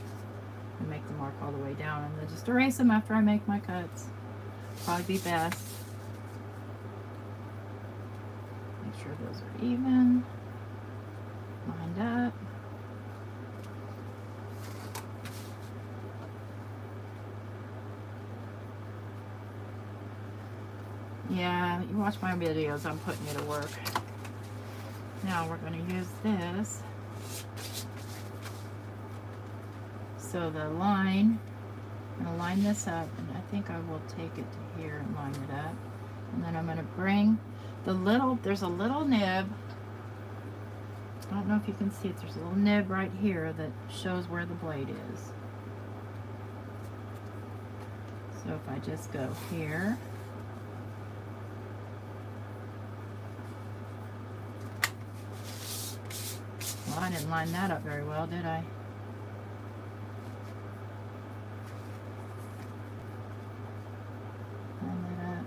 Speaker 1: and make the mark all the way down and then just erase them after I make my cuts. Probably be best. Make sure those are even, lined up. Yeah, you watch my videos, I'm putting you to work. Now we're going to use this. So the line, I'm going to line this up, and I think I will take it to here and line it up. And then I'm going to bring there's a little nib. I don't know if you can see it. There's a little nib right here that shows where the blade is. So if I just go here. Well, I didn't line that up very well, did I? Line that up.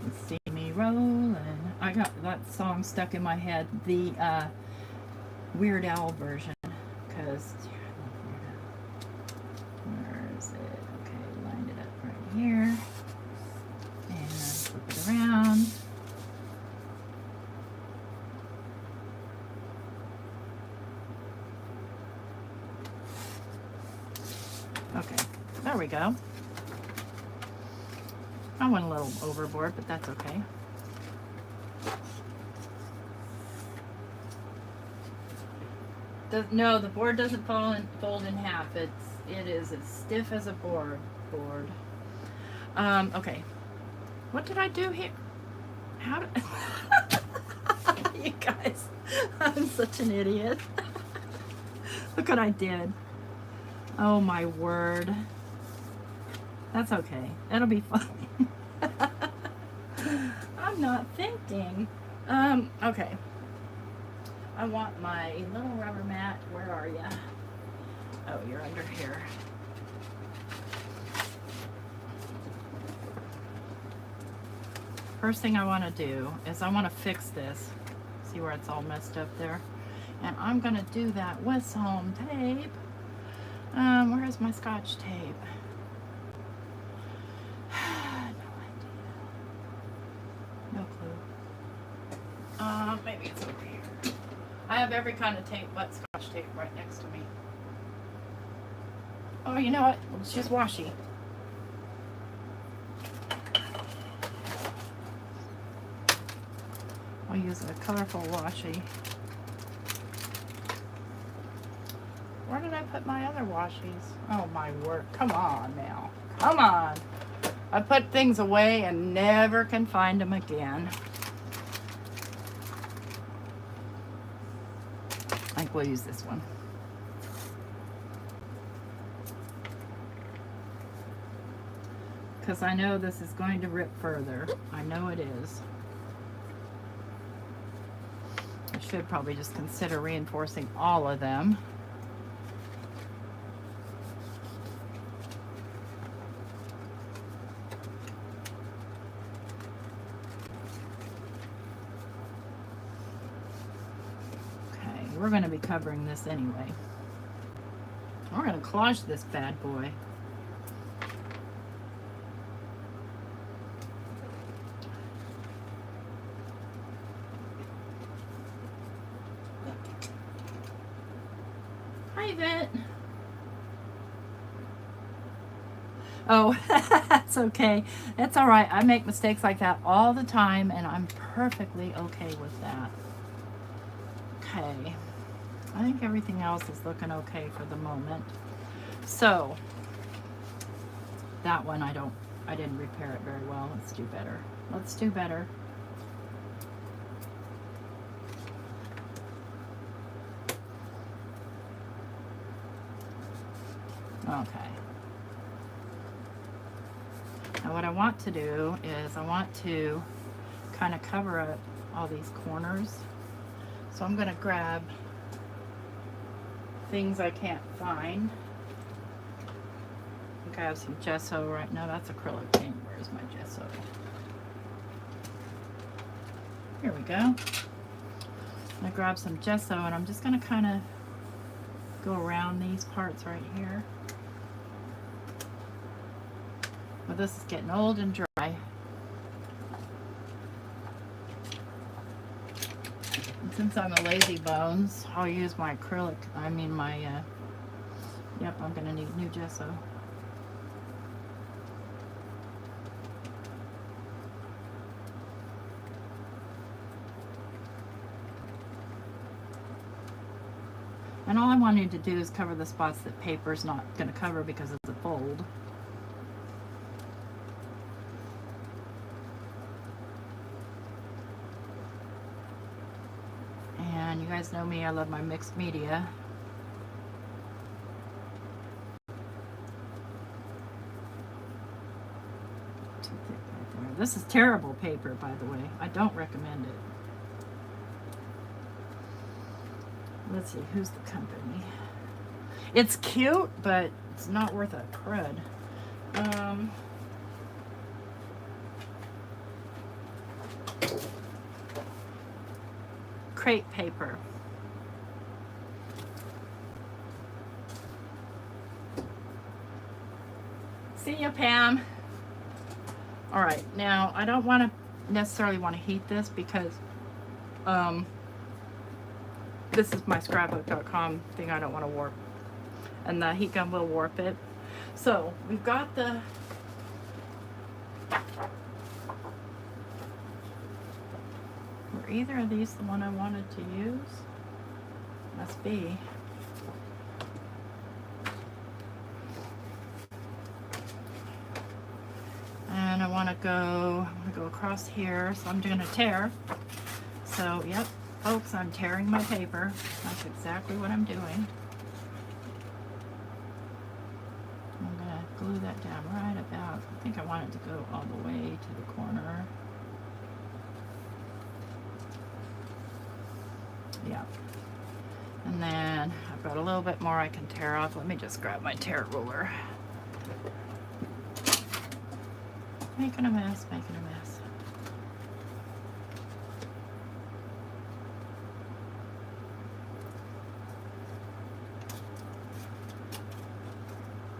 Speaker 1: You see me me rollin'. I got that song stuck in my head, the Weird Al version, because where is it? Okay, lined it up right here, and flip it around. Okay, there we go. I went a little overboard, but that's okay. No, the board doesn't fold in half. It is as stiff as a board. Okay. What did I do here? How did you guys? I'm such an idiot. Look what I did. Oh my word. That's okay. It'll be fine. I'm not thinking. Okay. I want my little rubber mat. Where are you? Oh, you're under here. First thing I want to do is I want to fix this. See where it's all messed up there? And I'm going to do that with some tape. Where is my Scotch tape? No clue. Maybe it's over here. I have every kind of tape but Scotch tape right next to me. Oh, you know what? It's just washi. I'll use a colorful washi. Where did I put my other washies? Oh my word. Come on now. Come on. I put things away and never can find them again. I think we'll use this one. Because I know this is going to rip further. I know it is. I should probably just consider reinforcing all of them. We're going to be covering this anyway. We're going to collage this bad boy. Hi, Yvette. Oh, that's okay. That's all right. I make mistakes like that all the time, and I'm perfectly okay with that. Okay. I think everything else is looking okay for the moment. So, that one I didn't repair it very well. Let's do better. Let's do better. Okay. Now what I want to do is I want to kind of cover up all these corners. So I'm going to grab things I can't find. I think I have some gesso right now. That's acrylic paint. Where's my gesso? Here we go. I grab some gesso and I'm just going to kind of go around these parts right here. Well, this is getting old and dry. Since I'm a lazy bones, I'll use my acrylic, yep, I'm going to need new gesso. And all I wanted to do is cover the spots that paper's not going to cover because it's a fold. And you guys know me, I love my mixed media. Too thick right there. This is terrible paper, by the way. I don't recommend it. Let's see, who's the company? It's cute, but it's not worth a crud. crepe paper. See ya, Pam. All right, now I don't want to necessarily want to heat this because this is my scrapbook.com thing I don't want to warp, and the heat gun will warp it. So we've got the were either of these the one I wanted to use? Must be. And I want to go across here, so I'm going to tear. So, yep, folks, I'm tearing my paper. That's exactly what I'm doing. I'm going to glue that down right about, I think I want it to go all the way to the corner. Yeah. And then I've got a little bit more I can tear off. Let me just grab my tear ruler. Making a mess, making a mess.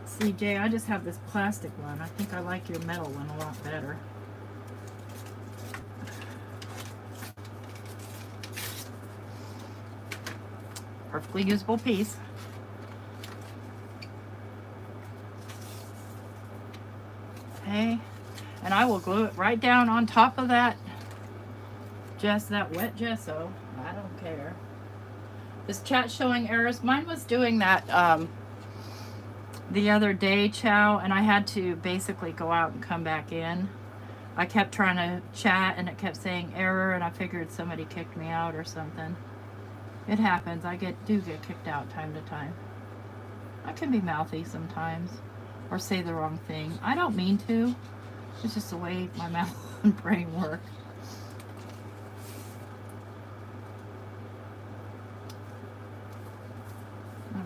Speaker 1: See, Jay, I just have this plastic one. I think I like your metal one a lot better. Perfectly usable piece. Okay. And I will glue it right down on top of that, just that wet gesso. I don't care. This chat showing errors. Mine was doing that the other day, Chow, and I had to basically go out and come back in. I kept trying to chat and it kept saying error, and I figured somebody kicked me out or something. It happens. I do get kicked out time to time. I can be mouthy sometimes or say the wrong thing. I don't mean to. It's just the way my mouth and brain work.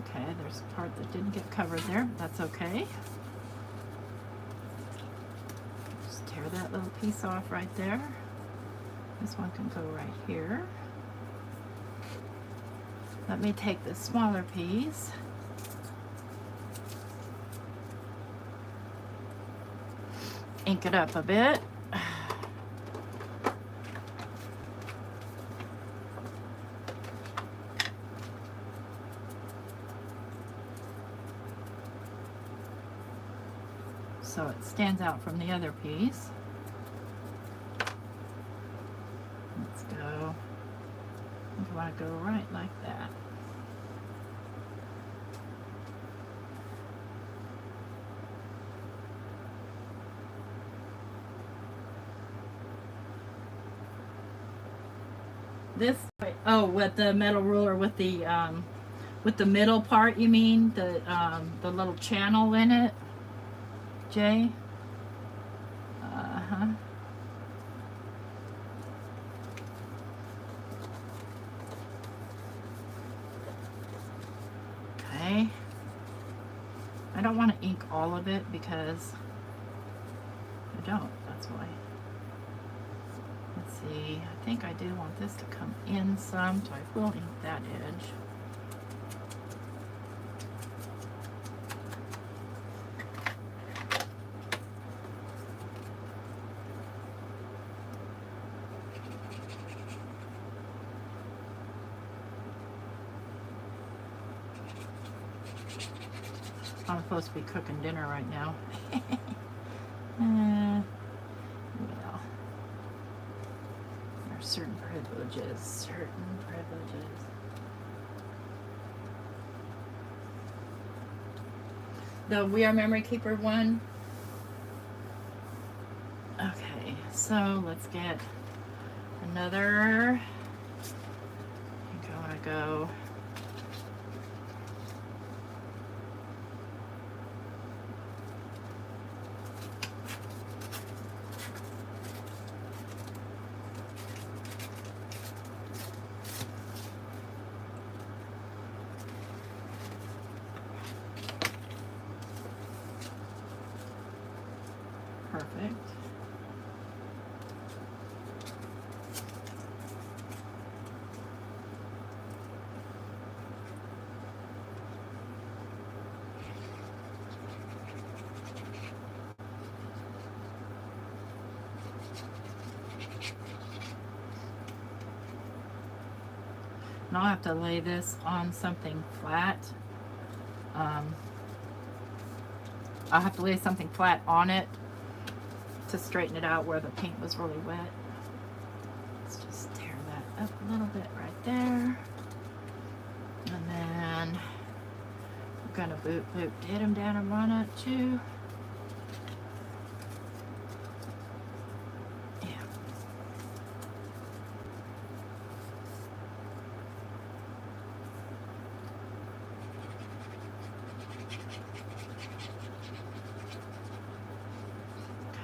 Speaker 1: Okay, there's a part that didn't get covered there. That's okay. Just tear that little piece off right there. This one can go right here. Let me take this smaller piece. Ink it up a bit. So it stands out from the other piece. Let's go. I think I want to go right like that. This, oh, with the metal ruler with the middle part, you mean the little channel in it, Jay? Uh-huh. Okay. I don't want to ink all of it because I don't. That's why. Let's see, I think I do want this to come in some, so I will ink that edge. I'm supposed to be cooking dinner right now. Well, there are certain privileges, The We Are Memory Keeper one. Okay, so let's get another. I think I want to go. Perfect. And I'll have to lay this on something flat. I'll have to lay something flat on it to straighten it out where the paint was really wet. Let's just tear that up a little bit right there. And then we're gonna boop did him down and run it too. Yeah.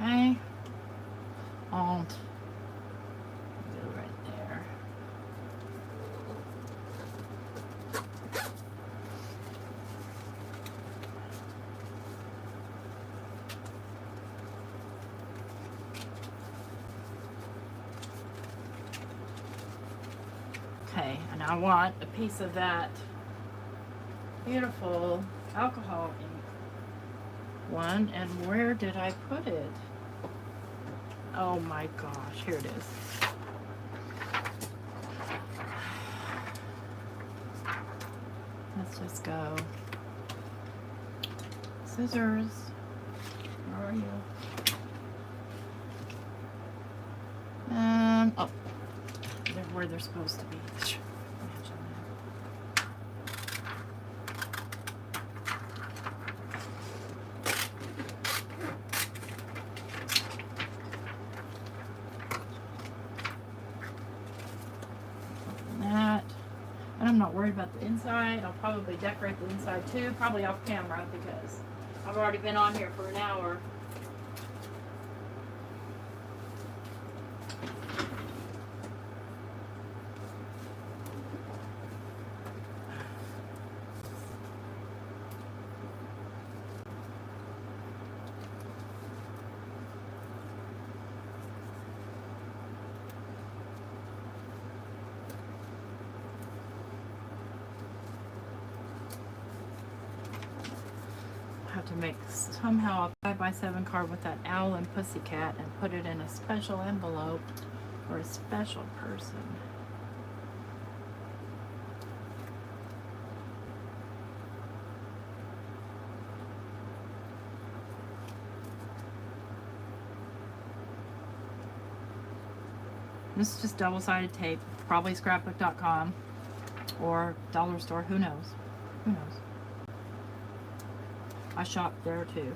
Speaker 1: Okay. Alt. Go right there. Okay, and I want a piece of that beautiful alcohol ink one. And where did I put it? Oh my gosh, here it is. Let's just go. Scissors. Where are you? Oh, they're where they're supposed to be. That. And I'm not worried about the inside. I'll probably decorate the inside too, probably off camera because I've already been on here for an hour. Have to make somehow a 5x7 card with that owl and pussycat and put it in a special envelope for a special person. This is just double-sided tape, probably scrapbook.com or dollar store, who knows? Who knows? I shopped there too.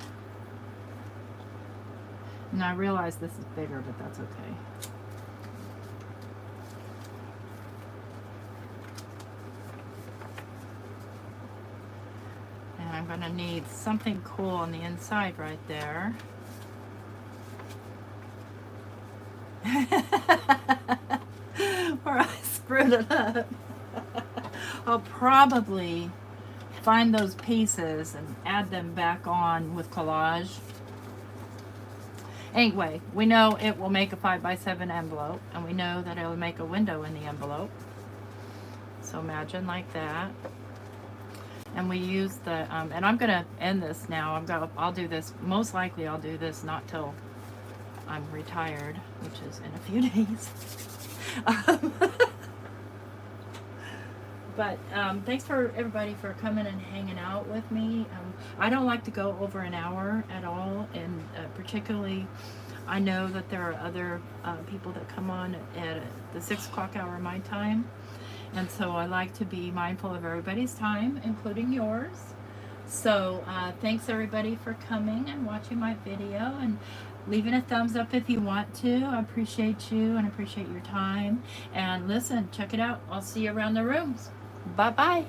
Speaker 1: And I realize this is bigger, but that's okay. And I'm gonna need something cool on the inside right there. Or I screwed it up. I'll probably find those pieces and add them back on with collage. Anyway, we know it will make a 5x7 envelope, and we know that it will make a window in the envelope. So imagine like that. And we use the, and I'm gonna end this now. I'll do this, most likely I'll do this not till I'm retired, which is in a few days. But thanks for everybody for coming and hanging out with me. I don't like to go over an hour at all, and particularly I know that there are other people that come on at the 6 o'clock hour my time, and so I like to be mindful of everybody's time, including yours. So thanks everybody for coming and watching my video and leaving a thumbs up if you want to. I appreciate you and appreciate your time. And listen, check it out. I'll see you around the rooms. Bye-bye.